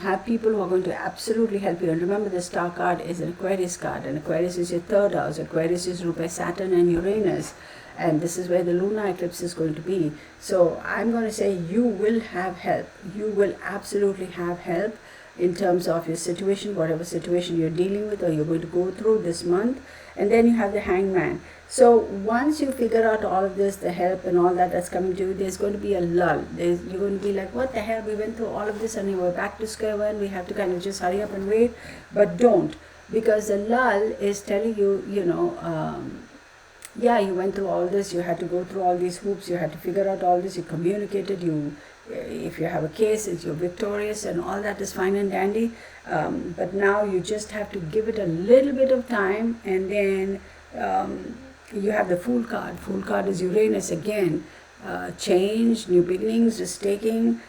have people who are going to absolutely help you. And remember, the Star card is an Aquarius card, and Aquarius is your third house. Aquarius is ruled by Saturn and Uranus, and this is where the lunar eclipse is going to be. So I'm going to say you will have help. You will absolutely have help in terms of your situation, whatever situation you're dealing with or you're going to go through this month. And then you have the Hangman. So once you figure out all of this, the help and all that that's coming to you, there's going to be a lull. You're going to be like, what the hell, we went through all of this and we're back to square one. We have to kind of just hurry up and wait. But don't, because the lull is telling you, yeah, you went through all this, you had to go through all these hoops, you had to figure out all this, you communicated, if you have a case, you're victorious, and all that is fine and dandy. But now you just have to give it a little bit of time, and then you have the Fool card. Fool card is Uranus again. Change, new beginnings, risk taking.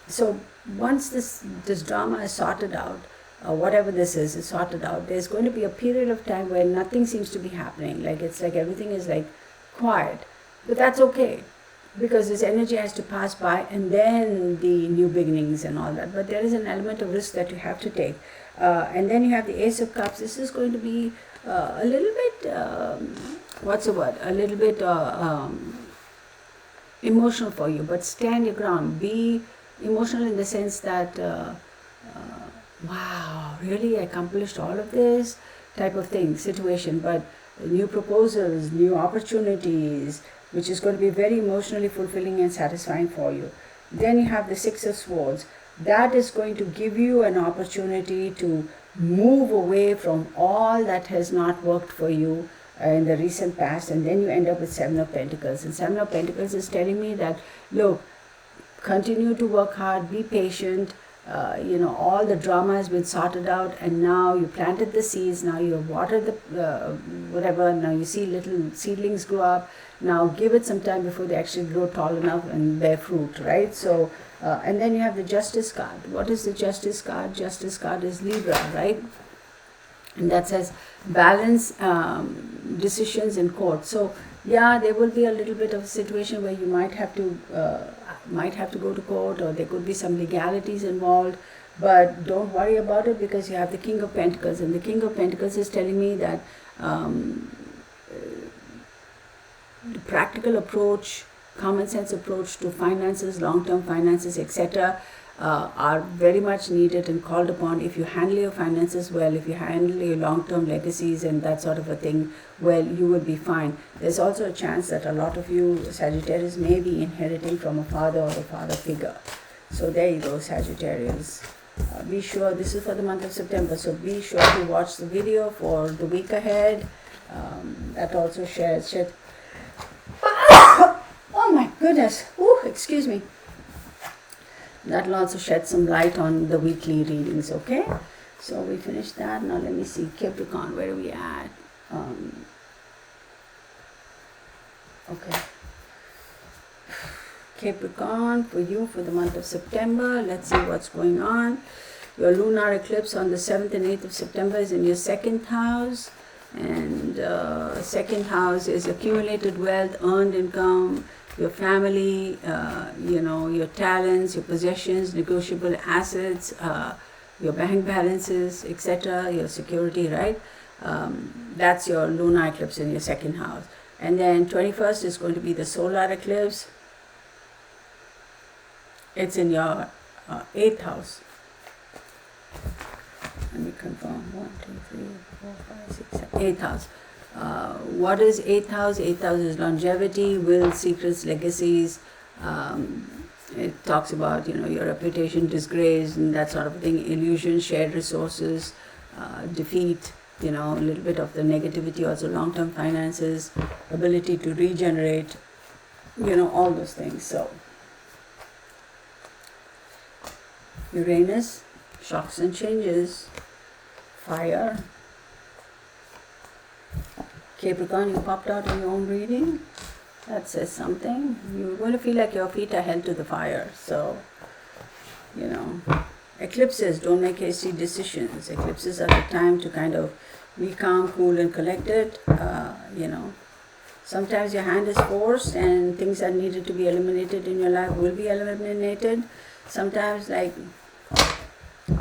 So once this drama is sorted out, whatever this is sorted out, there's going to be a period of time where nothing seems to be happening. Like it's like everything is like quiet. But that's okay, because this energy has to pass by, and then the new beginnings and all that. But there is an element of risk that you have to take. And then you have the Ace of Cups. This is going to be a little bit, what's the word? A little bit emotional for you, but stand your ground. Be emotional in the sense that, wow, really I accomplished all of this type of thing, situation. But new proposals, new opportunities, which is going to be very emotionally fulfilling and satisfying for you. Then you have the Six of Swords. That is going to give you an opportunity to move away from all that has not worked for you in the recent past, and then you end up with Seven of Pentacles. And Seven of Pentacles is telling me that, look, continue to work hard, be patient. All the drama has been sorted out, and now you planted the seeds, now you have watered the whatever, now you see little seedlings grow up. Now give it some time before they actually grow tall enough and bear fruit, right? So, and then you have the Justice card. What is the Justice card? Justice card is Libra, right? And that says balance decisions in court. So, yeah, there will be a little bit of a situation where you might have to go to court, or there could be some legalities involved. But don't worry about it, because you have the King of Pentacles, and the King of Pentacles is telling me that the practical approach, common sense approach to finances, long-term finances, etc. Are very much needed and called upon. If you handle your finances well, if you handle your long-term legacies and that sort of a thing well, you will be fine. There's also a chance that a lot of you Sagittarius may be inheriting from a father or a father figure. So there you go, Sagittarius. Be sure, this is for the month of September, so be sure to watch the video for the week ahead. That also shares. Oh my goodness, excuse me. That will also shed some light on the weekly readings, okay? So we finished that. Now let me see, Capricorn, where are we at? Okay. Capricorn, for you, for the month of September, let's see what's going on. Your lunar eclipse on the 7th and 8th of September is in your second house. And second house is accumulated wealth, earned income, your family, your talents, your possessions, negotiable assets, your bank balances, etc., your security, right? That's your lunar eclipse in your second house. And then 21st is going to be the solar eclipse. It's in your 8th house. Let me confirm. 1, 2, 3, 4, 5, 6, 7. 8th house. What is 8th house? 8th house is longevity, will, secrets, legacies. It talks about, your reputation, disgrace, and that sort of thing. Illusion, shared resources, defeat, a little bit of the negativity, also long-term finances, ability to regenerate, all those things. So, Uranus, shocks and changes, fire. Capricorn, you popped out in your own reading. That says something. You're going to feel like your feet are held to the fire. So, Eclipses, don't make hasty decisions. Eclipses are the time to kind of be calm, cool, and collected. Sometimes your hand is forced and things that needed to be eliminated in your life will be eliminated. Sometimes, like,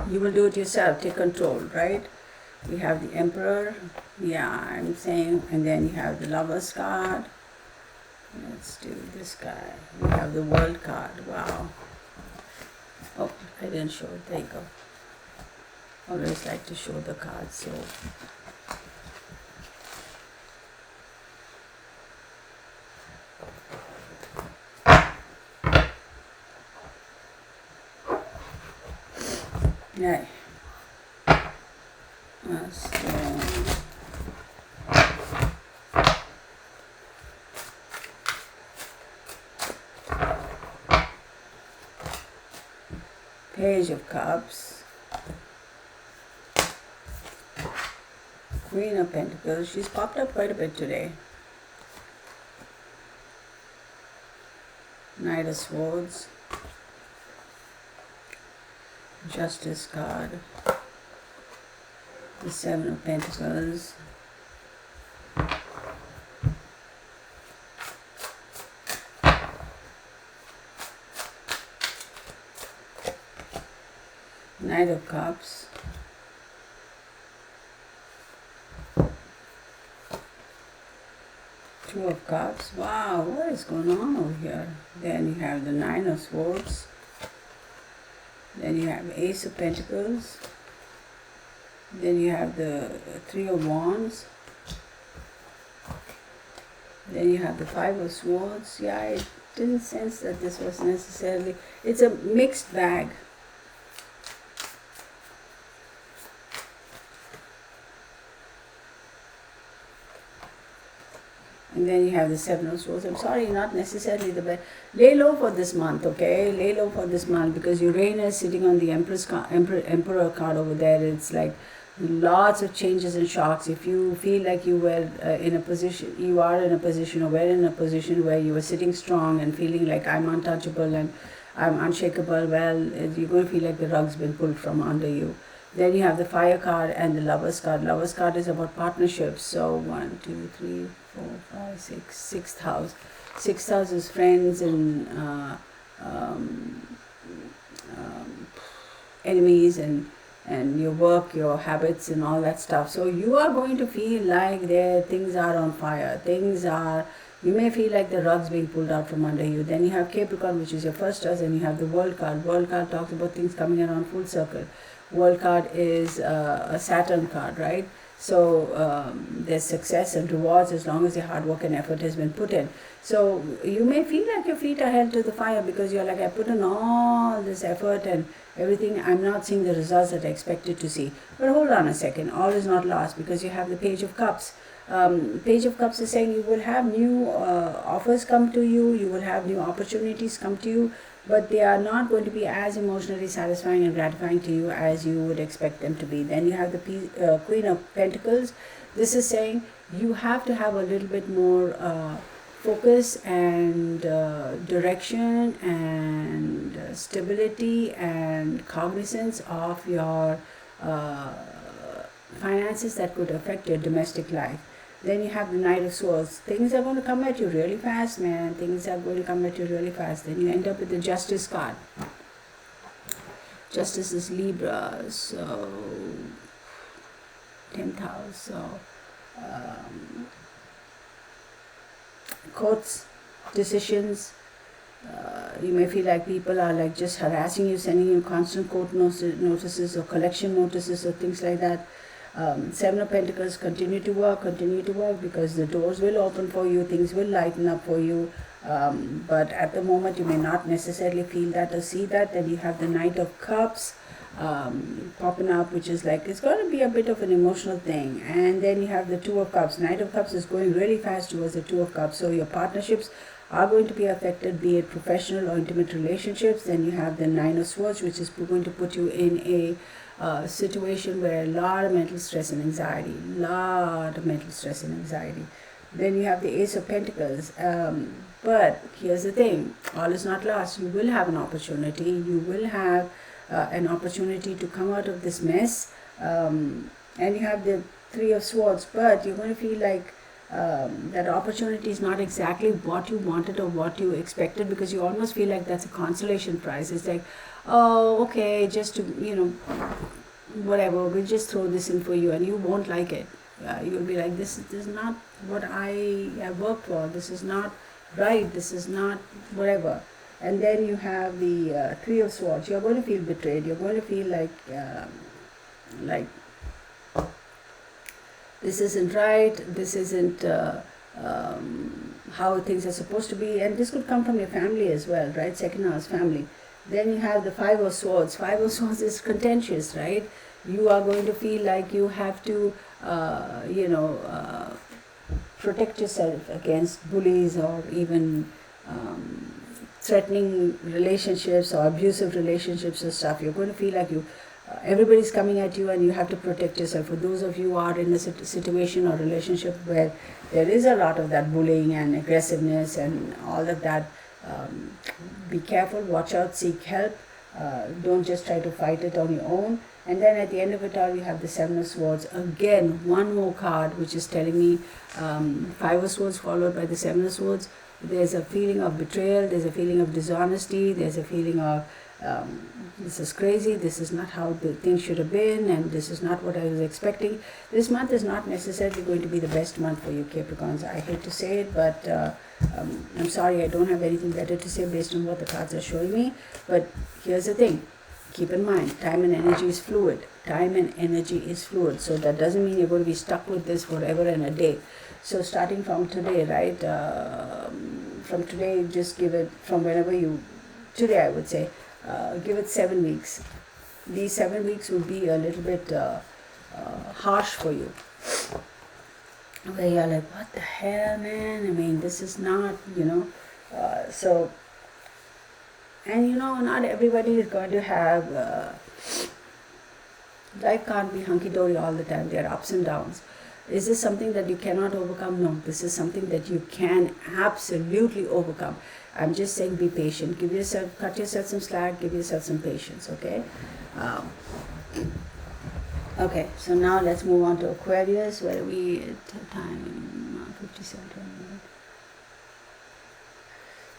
you will do it yourself, take control, right? We have the Emperor, yeah, I'm saying, and then you have the Lovers card. Let's do this guy. We have the World card, wow. Oh, I didn't show it, there you go. Always like to show the cards, so. Yeah. Page of Cups, Queen of Pentacles. She's popped up quite a bit today. Knight of Swords, Justice card, the Seven of Pentacles, Knight of Cups, Two of Cups. Wow, what is going on over here? Then you have the Nine of Swords. Then you have Ace of Pentacles. Then you have the Three of Wands. Then you have the Five of Swords. Yeah, I didn't sense that this was necessarily... It's a mixed bag. And then you have the Seven of Swords. I'm sorry, not necessarily the best. Lay low for this month, okay? Lay low for this month, because Uranus sitting on the Emperor card over there. It's like lots of changes and shocks. If you feel like you were in a position, you are in a position, or were in a position where you were sitting strong and feeling like I'm untouchable and I'm unshakable, well, you're going to feel like the rug's been pulled from under you. Then you have the Fire card and the Lovers card. Lovers card is about partnerships. So 1, 2, 3, 4, 5, 6, sixth house. Sixth house is friends and enemies and your work, your habits and all that stuff. So you are going to feel like things are on fire. You may feel like the rug's being pulled out from under you. Then you have Capricorn, which is your first house, and you have the World card. World card talks about things coming around full circle. World card is a Saturn card, right? So there's success and rewards as long as your hard work and effort has been put in. So you may feel like your feet are held to the fire because you're like, I put in all this effort and everything. I'm not seeing the results that I expected to see. But hold on a second. All is not lost, because you have the Page of Cups. Page of Cups is saying you will have new offers come to you. You will have new opportunities come to you, but they are not going to be as emotionally satisfying and gratifying to you as you would expect them to be. Then you have the Queen of Pentacles. This is saying you have to have a little bit more focus and direction and stability and cognizance of your finances that could affect your domestic life. Then you have the Knight of Swords. Things are going to come at you really fast, man. Things are going to come at you really fast. Then you end up with the Justice card. Justice is Libra, so 10th house. So courts, decisions. You may feel like people are like just harassing you, sending you constant court notices or collection notices or things like that. Seven of Pentacles, continue to work, because the doors will open for you, things will lighten up for you. But at the moment you may not necessarily feel that or see that. Then you have the Knight of Cups popping up, which is like it's going to be a bit of an emotional thing. And then you have the Two of Cups. Knight of Cups is going really fast towards the Two of Cups. So your partnerships are going to be affected, be it professional or intimate relationships. Then you have the Nine of Swords, which is going to put you in a situation where a lot of mental stress and anxiety, Then you have the Ace of Pentacles. But here's the thing, all is not lost. You will have an opportunity. You will have an opportunity to come out of this mess. And you have the Three of Swords, but you're going to feel like that opportunity is not exactly what you wanted or what you expected, because you almost feel like that's a consolation prize. It's like, oh, okay, just to, whatever, we'll just throw this in for you, and you won't like it. You'll be like, this is not what I have worked for. This is not right. This is not whatever. And then you have the Three of Swords. You're going to feel betrayed. You're going to feel like this isn't right. This isn't how things are supposed to be. And this could come from your family as well, right? Second house, family. Then you have the Five of Swords. Five of Swords is contentious, right? You are going to feel like you have to, protect yourself against bullies or even threatening relationships or abusive relationships and stuff. You're going to feel like everybody's coming at you and you have to protect yourself. For those of you who are in a situation or relationship where there is a lot of that bullying and aggressiveness and all of that, be careful, watch out, seek help. Don't just try to fight it on your own. And then at the end of it all, you have the Seven of Swords. Again, one more card which is telling me Five of Swords followed by the Seven of Swords. There's a feeling of betrayal, there's a feeling of dishonesty, there's a feeling of this is crazy, this is not how the things should have been, and this is not what I was expecting. This month is not necessarily going to be the best month for you Capricorns. I hate to say it, but I'm sorry, I don't have anything better to say based on what the cards are showing me. But here's the thing, keep in mind, time and energy is fluid. Time and energy is fluid, so that doesn't mean you're going to be stuck with this forever and a day. So starting from today, right, from today, just give it, from whenever today I would say, give it 7 weeks. These 7 weeks will be a little bit harsh for you. Where you're like, what the hell, man? I mean, this is not, so, and not everybody is going to have, life can't be hunky-dory all the time. There are ups and downs. Is this something that you cannot overcome? No, this is something that you can absolutely overcome. I'm just saying, be patient. Cut yourself some slack, give yourself some patience, okay? Okay, so now let's move on to Aquarius. Where are we at time? 57.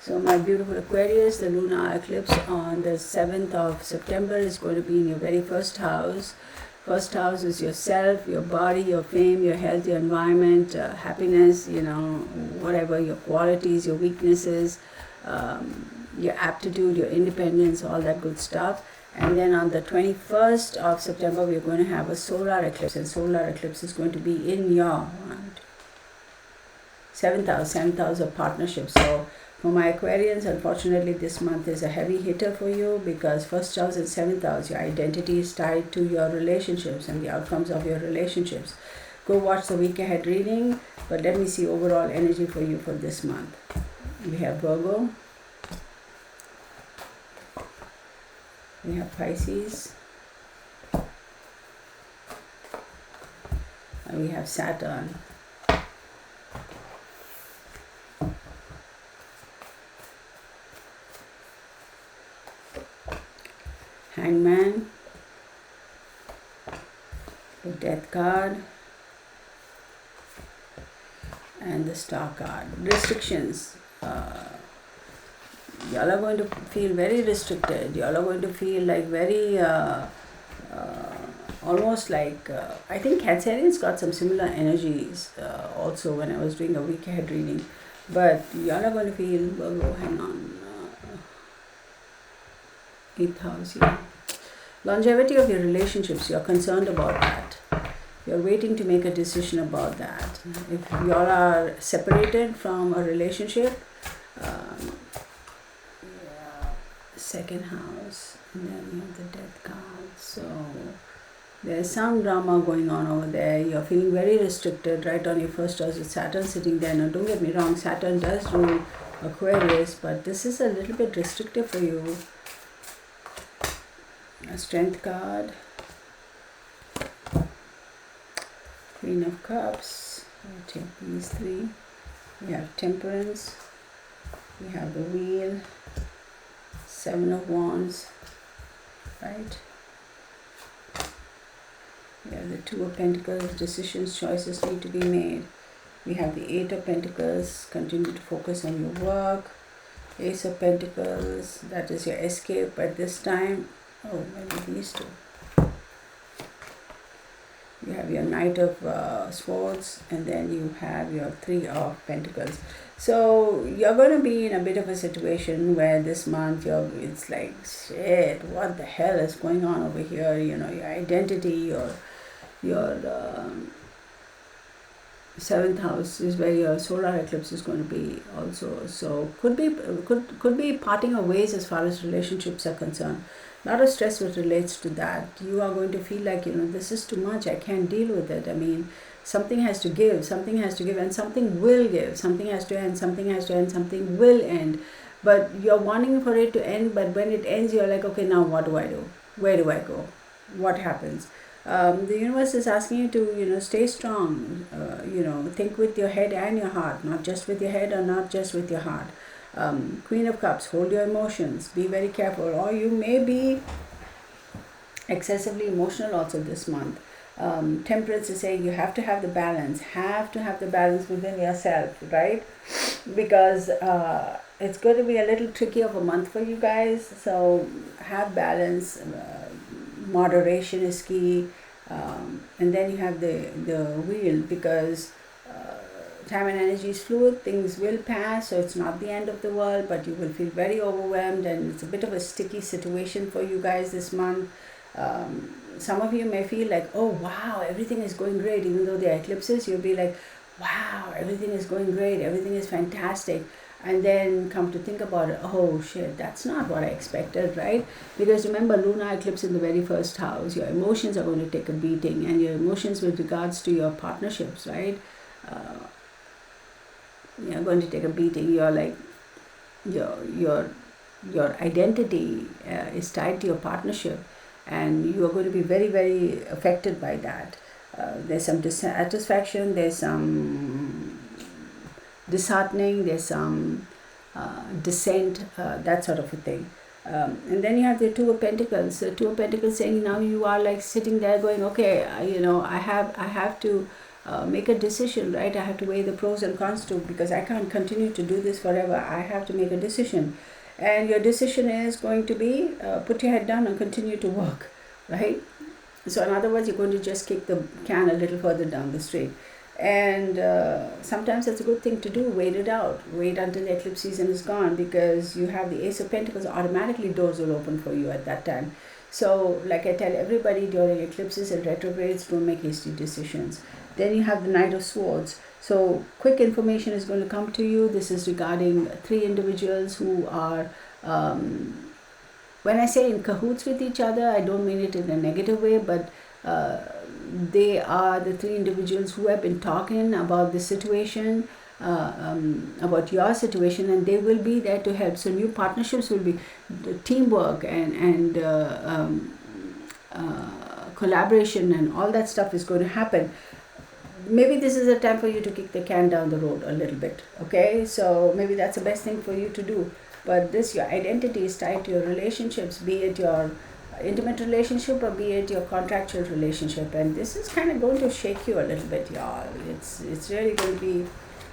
So my beautiful Aquarius, the lunar eclipse on the 7th of September is going to be in your very first house. First house is yourself, your body, your fame, your health, your environment, happiness, whatever, your qualities, your weaknesses, your aptitude, your independence, all that good stuff. And then on the 21st of September, we're going to have a solar eclipse. And solar eclipse is going to be in your 7th house of partnership. So for my Aquarians, unfortunately, this month is a heavy hitter for you, because first house and 7th house, your identity is tied to your relationships and the outcomes of your relationships. Go watch the week ahead reading, but let me see overall energy for you for this month. We have Virgo, we have Pisces, and we have Saturn. Hangman, the Death card, and the Star card. Restrictions. Y'all are going to feel very restricted. Y'all are going to feel like very, almost like, I think Cancerians got some similar energies also when I was doing a week ahead reading. But y'all are going to feel, hang on, 8th house, yeah. Longevity of your relationships, you're concerned about that. You're waiting to make a decision about that. If y'all are separated from a relationship, second house, and then you have the Death card. So there's some drama going on over there. You're feeling very restricted right on your first house with Saturn sitting there. Now don't get me wrong, Saturn does rule Aquarius, but this is a little bit restrictive for you. A Strength card, Queen of Cups. I'll take these three. We have Temperance, we have the Wheel, Seven of Wands, right? We have the Two of Pentacles, decisions, choices need to be made. We have the Eight of Pentacles, continue to focus on your work. Ace of Pentacles, that is your escape at this time. Oh, maybe these two. You have your Knight of Swords, and then you have your Three of Pentacles. So you're going to be in a bit of a situation where this month it's like, shit, what the hell is going on over here? You know, your identity, your seventh house is where your solar eclipse is going to be also. So could be parting of ways as far as relationships are concerned. A lot of stress which relates to that. You are going to feel like, this is too much, I can't deal with it. I mean, something has to give, and something will give. Something has to end, something will end. But you're wanting for it to end, but when it ends, you're like, okay, now what do I do? Where do I go? What happens? The universe is asking you to, stay strong. Think with your head and your heart, not just with your head or not just with your heart. Queen of Cups, hold your emotions, be very careful, or you may be excessively emotional also this month. Temperance is saying you have to have the balance, within yourself, right? Because it's going to be a little tricky of a month for you guys, so have balance. Moderation is key. And then you have the wheel, because time and energy is fluid, things will pass, so it's not the end of the world, but you will feel very overwhelmed, and it's a bit of a sticky situation for you guys this month. Some of you may feel like, oh wow, everything is going great, even though there are eclipses. You'll be like, wow, everything is going great, everything is fantastic. And then come to think about it, oh shit, that's not what I expected, right? Because remember, lunar eclipse in the very first house, your emotions are going to take a beating, and your emotions with regards to your partnerships, right? You're going to take a beating. You're like, your identity is tied to your partnership, and you are going to be very, very affected by that. There's some dissatisfaction, there's some disheartening, there's some dissent, that sort of a thing. And then you have the Two of Pentacles. The Two of Pentacles saying now you are like sitting there going, okay, I have to make a decision, right? I have to weigh the pros and cons too, because I can't continue to do this forever. I have to make a decision. And your decision is going to be put your head down and continue to work, right? So in other words, you're going to just kick the can a little further down the street. And sometimes it's a good thing to do. Wait it out. Wait until the eclipse season is gone, because you have the Ace of Pentacles. Automatically doors will open for you at that time. So like I tell everybody during eclipses and retrogrades, don't make hasty decisions. Then you have the Knight of Swords. So quick information is going to come to you. This is regarding three individuals who are, when I say in cahoots with each other, I don't mean it in a negative way, but they are the three individuals who have been talking about the situation, about your situation, and they will be there to help. So new partnerships will be teamwork and collaboration, and all that stuff is going to happen. Maybe this is a time for you to kick the can down the road a little bit, okay? So maybe that's the best thing for you to do. But your identity is tied to your relationships, be it your intimate relationship or be it your contractual relationship, and this is kind of going to shake you a little bit, y'all. It's really going to be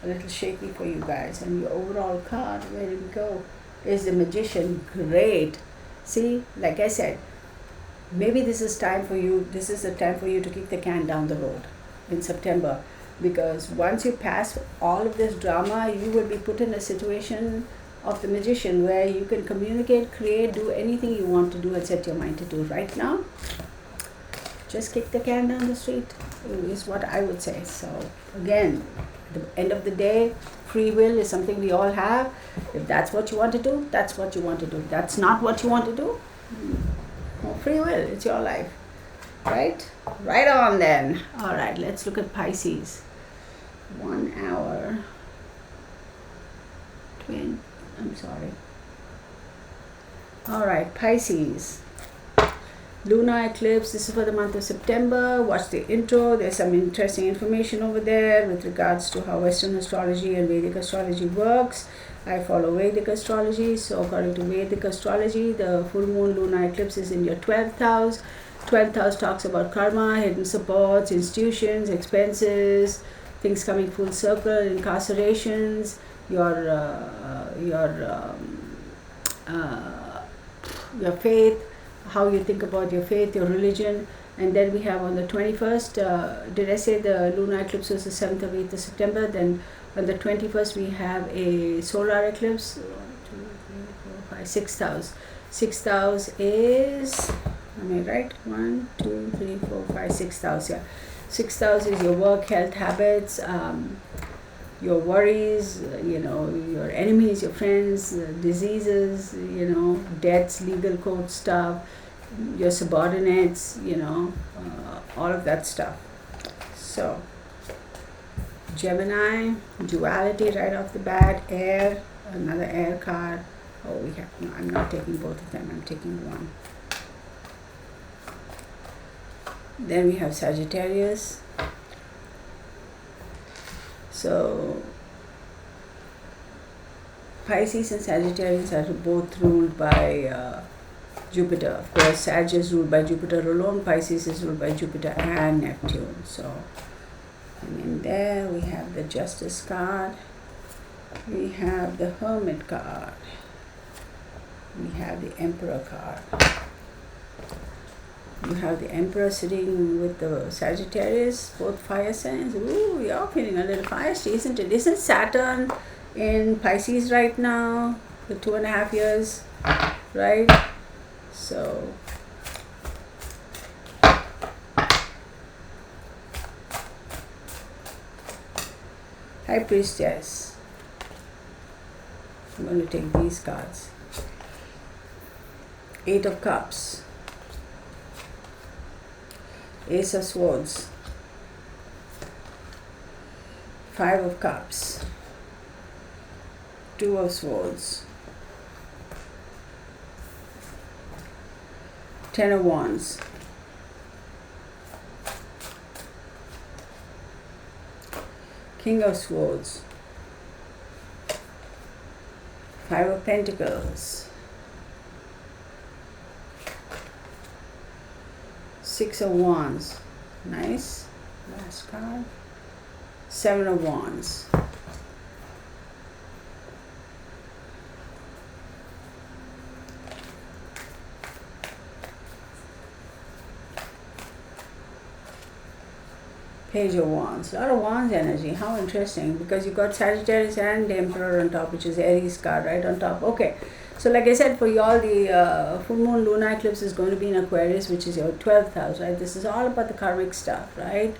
a little shaky for you guys. And your overall card, where did we go, is the Magician. Great. See, like I said, maybe this is the time for you to kick the can down the road in September, because once you pass all of this drama, you will be put in a situation of the Magician where you can communicate, create, do anything you want to do and set your mind to do. Right now, just kick the can down the street is what I would say. So again, at the end of the day, free will is something we all have. If that's what you want to do, that's what you want to do. If that's not what you want to do, well, free will, it's your life. Right? Right on then. All right, let's look at Pisces. 1 hour. I'm sorry. All right, Pisces. lunar eclipse. This is for the month of September. Watch the intro. There's some interesting information over there with regards to how Western astrology and Vedic astrology works. I follow Vedic astrology, so according to Vedic astrology, the full moon lunar eclipse is in your 12th house. 12th house talks about karma, hidden supports, institutions, expenses, things coming full circle, incarcerations, your faith, how you think about your faith, your religion. And then we have on the 21st, did I say the lunar eclipse was the 7th or 8th of September? Then on the 21st we have a solar eclipse. 1, 2, 3, 4, 5, 6th house. 6th house is, am I right? 1, 2, 3, 4, 5, 6th house, yeah. 6th house is your work, health, habits, your worries, your enemies, your friends, diseases, debts, legal court stuff, your subordinates, all of that stuff. So, Gemini, duality right off the bat, air, another air card. Oh, no, I'm not taking both of them, I'm taking one. Then we have Sagittarius. So Pisces and Sagittarius are both ruled by Jupiter. Of course, Sag is ruled by Jupiter alone. Pisces is ruled by Jupiter and Neptune. So, and in there we have the Justice card. We have the Hermit card. We have the Emperor card. You have the Emperor sitting with the Sagittarius, both fire signs. Ooh, you're feeling a little feisty, isn't it? Isn't Saturn in Pisces right now for 2.5 years, right? So, High Priestess. I'm going to take these cards. 8 of Cups. Ace of Swords, 5 of Cups, 2 of Swords, 10 of Wands, King of Swords, 5 of Pentacles, 6 of Wands, nice, last card, 7 of Wands, Page of Wands, a lot of Wands energy, how interesting, because you got Sagittarius and the Emperor on top, which is Aries card right on top. Okay, so like I said, for y'all, the full moon lunar eclipse is going to be in Aquarius, which is your 12th house, right? This is all about the karmic stuff, right?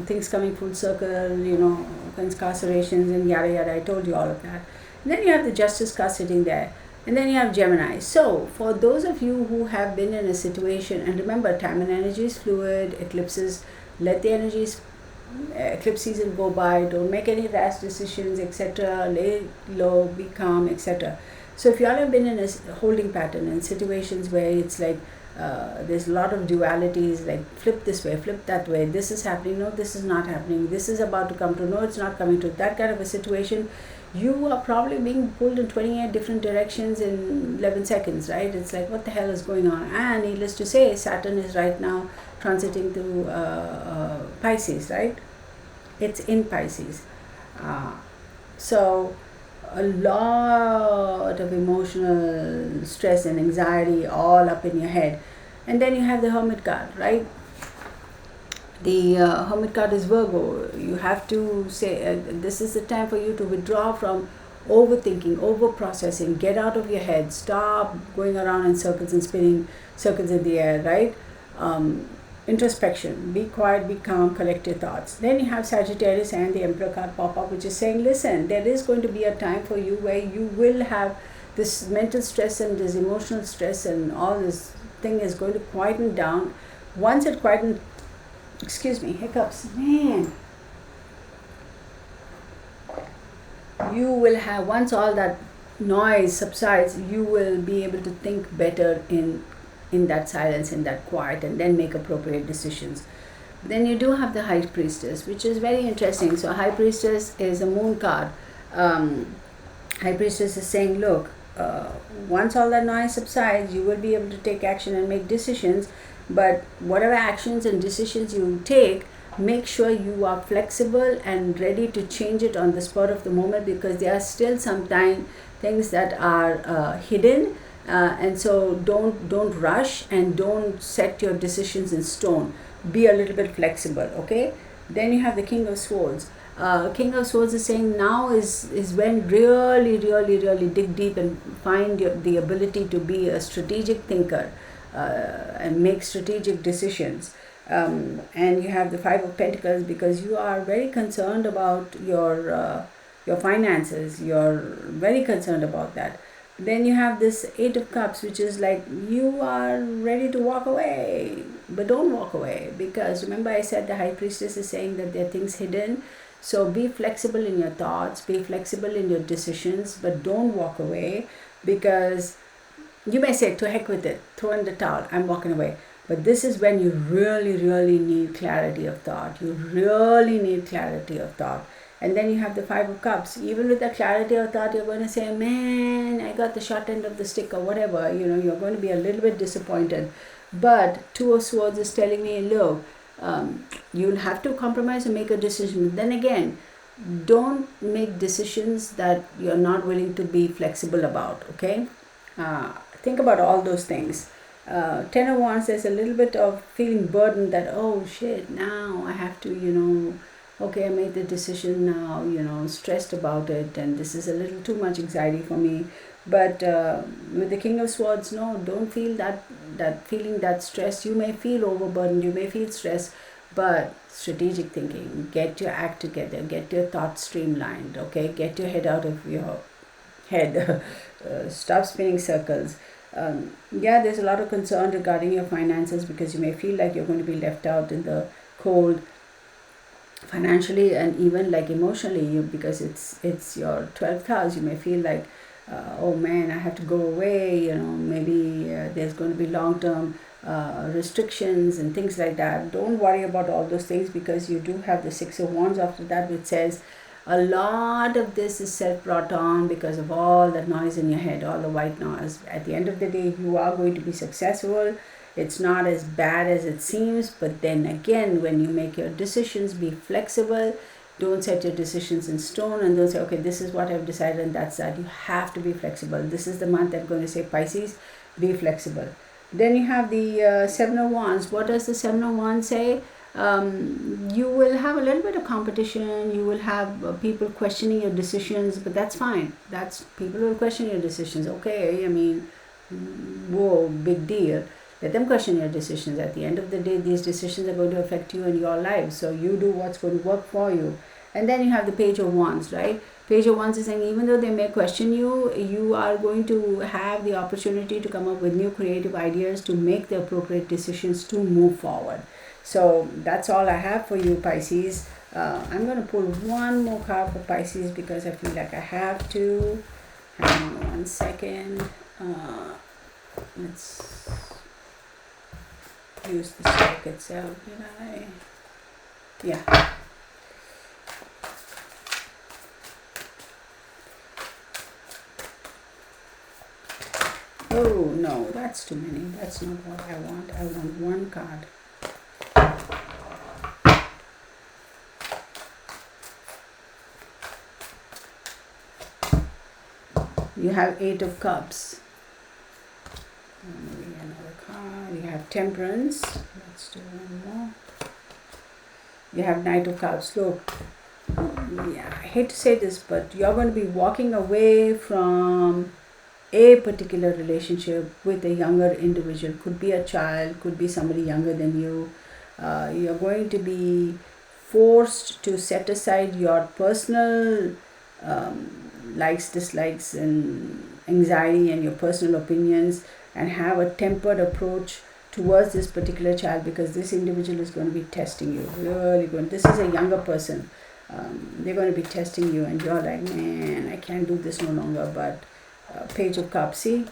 Things coming full circle, incarcerations and yada yada. I told you all of that. And then you have the Justice card sitting there. And then you have Gemini. So for those of you who have been in a situation, and remember, time and energy is fluid, eclipses, let the energies, eclipse season go by, don't make any rash decisions, etc. Lay low, be calm, etc. So if you all have been in a holding pattern in situations where it's like there's a lot of dualities, like flip this way, flip that way, this is happening, no, this is not happening, this is about to come to, no, it's not coming to, that kind of a situation, you are probably being pulled in 28 different directions in 11 seconds, right? It's like, what the hell is going on? And needless to say, Saturn is right now transiting through Pisces, right? It's in Pisces. So a lot of emotional stress and anxiety all up in your head. And then you have the Hermit card, right? The Hermit card is Virgo. You have to say, this is the time for you to withdraw from overthinking, over-processing, get out of your head, stop going around in circles and spinning circles in the air, right? Introspection, be quiet, be calm, collect your thoughts. Then you have Sagittarius and the Emperor card pop up, which is saying, listen, there is going to be a time for you where you will have this mental stress and this emotional stress and all this thing is going to quieten down. Once it quietens, hiccups, man. You will have, once all that noise subsides, you will be able to think better in in that silence, in that quiet, and then make appropriate decisions. Then you do have the High Priestess, which is very interesting. So High Priestess is a moon card. um, High Priestess is saying, look, once all that noise subsides, you will be able to take action and make decisions. But whatever actions and decisions you take, make sure you are flexible and ready to change it on the spot of the moment, because there are still sometimes things that are hidden. And so don't rush, and don't set your decisions in stone. Be a little bit flexible, okay? Then you have the King of Swords. King of Swords is saying now is when really dig deep and find the ability to be a strategic thinker, and make strategic decisions. And you have the Five of Pentacles, because you are very concerned about your finances. You're very concerned about that. Then you have this Eight of Cups, which is like you are ready to walk away, but don't walk away, because remember I said the High Priestess is saying that there are things hidden. So be flexible in your thoughts, be flexible in your decisions, but don't walk away, because you may say, to heck with it, throw in the towel, I'm walking away. But this is when you really need clarity of thought. You really need clarity of thought. And then you have the Five of Cups. Even with the clarity of thought, you're going to say, man, I got the short end of the stick, or whatever. You're going to be a little bit disappointed. But Two of Swords is telling me, look, you'll have to compromise and make a decision. Then again, don't make decisions that you're not willing to be flexible about, okay? Think about all those things. Ten of Wands, there's a little bit of feeling burdened that, oh shit, now I have to, okay, I made the decision now, stressed about it, and this is a little too much anxiety for me. But with the King of Swords, no, don't feel that feeling, that stress. You may feel overburdened, you may feel stressed, but strategic thinking, get your act together, get your thoughts streamlined, okay? Get your head out of your head, stop spinning circles. There's a lot of concern regarding your finances, because you may feel like you're going to be left out in the cold financially, and even like emotionally, because it's your 12th house. You may feel like, oh man, I have to go away, maybe there's going to be long-term restrictions and things like that. Don't worry about all those things, because you do have the Six of Wands after that, which says a lot of this is self-brought on because of all that noise in your head, all the white noise. At the end of the day, you are going to be successful. It's not as bad as it seems, but then again, when you make your decisions, be flexible. Don't set your decisions in stone, and don't say, okay, this is what I've decided and that's that. You have to be flexible. This is the month I'm going to say, Pisces, be flexible. Then you have the Seven of Wands. What does the Seven of Wands say? You will have a little bit of competition. You will have people questioning your decisions, but that's fine. People will question your decisions. Okay, I mean, whoa, big deal. Let them question your decisions. At the end of the day, these decisions are going to affect you and your life. So you do what's going to work for you. And then you have the Page of Wands, right? Page of Wands is saying, even though they may question you, you are going to have the opportunity to come up with new creative ideas to make the appropriate decisions to move forward. So that's all I have for you, Pisces. I'm going to pull one more card for Pisces, because I feel like I have to. Hang on 1 second. Let's use the deck itself, did I? Yeah. Oh no, that's too many. That's not what I want. I want one card. You have Eight of Cups. Maybe another card. You have Temperance. Let's do one more. You have Knight of Cups. Look, yeah, I hate to say this, but you're going to be walking away from a particular relationship with a younger individual. Could be a child, could be somebody younger than you. You're going to be forced to set aside your personal likes, dislikes, and anxiety, and your personal opinions, and have a tempered approach towards this particular child, because this individual is going to be testing you, really going. This is a younger person. They're going to be testing you, and you're like, man, I can't do this no longer. But Page of Cups, see,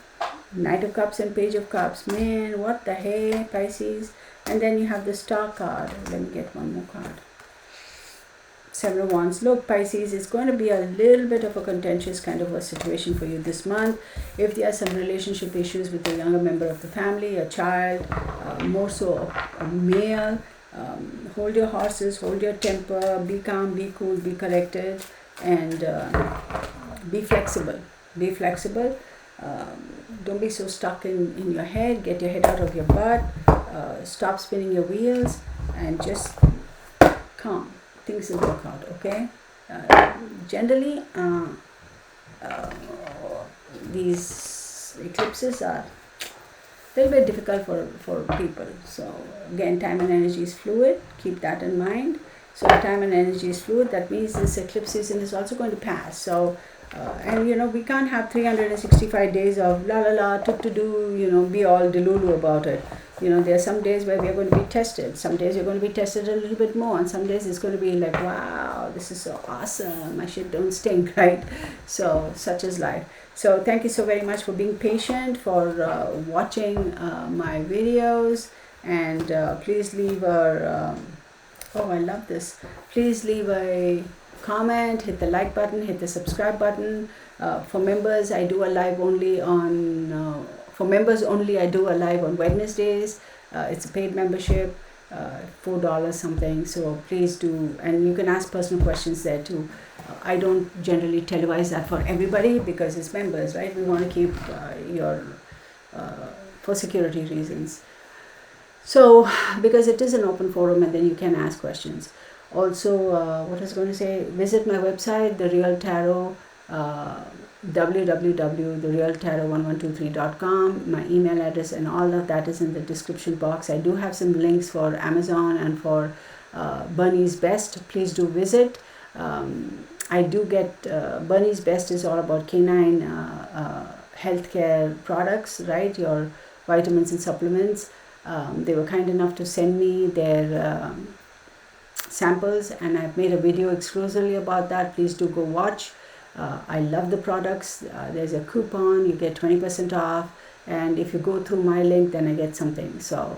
Knight of Cups and Page of Cups. Man, what the heck, Pisces? And then you have the Star card. Let me get one more card. Seven of Wands. Look, Pisces, it's going to be a little bit of a contentious kind of a situation for you this month. If there are some relationship issues with a younger member of the family, a child, more so a male, hold your horses, hold your temper, be calm, be cool, be collected, and be flexible. Be flexible. Don't be so stuck in your head. Get your head out of your butt. Stop spinning your wheels and just calm. Things will work out, okay? Generally, these eclipses are a little bit difficult for people. So again, time and energy is fluid. Keep that in mind. So time and energy is fluid. That means this eclipse season is also going to pass. So and we can't have 365 days of la la la to do, be all delulu about it. There are some days where we are going to be tested. Some days you're going to be tested a little bit more, and some days it's going to be like, wow, this is so awesome. My shit don't stink, right? So such is life. So thank you so very much for being patient, for watching my videos, and please leave a oh, I love this. Please leave a comment, hit the like button, hit the subscribe button. For members, I do a live only on for members only, I do a live on Wednesdays. It's a paid membership, $4 something. So please do, and you can ask personal questions there too. I don't generally televise that for everybody because it's members, right? We want to keep for security reasons. So because it is an open forum, and then you can ask questions. Also, what I was going to say, visit my website, The Real Tarot, www.therealtarot1123.com. My email address and all of that is in the description box. I do have some links for Amazon and for Bunny's Best. Please do visit. I do get Bunny's Best is all about canine healthcare products, right? Your vitamins and supplements. They were kind enough to send me their samples, and I've made a video exclusively about that. Please do go watch. I love the products. There's a coupon, you get 20% off, and if you go through my link, then I get something. So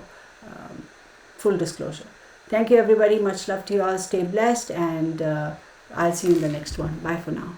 full disclosure. Thank you everybody, much love to you all. Stay blessed, and I'll see you in the next one. Bye for now.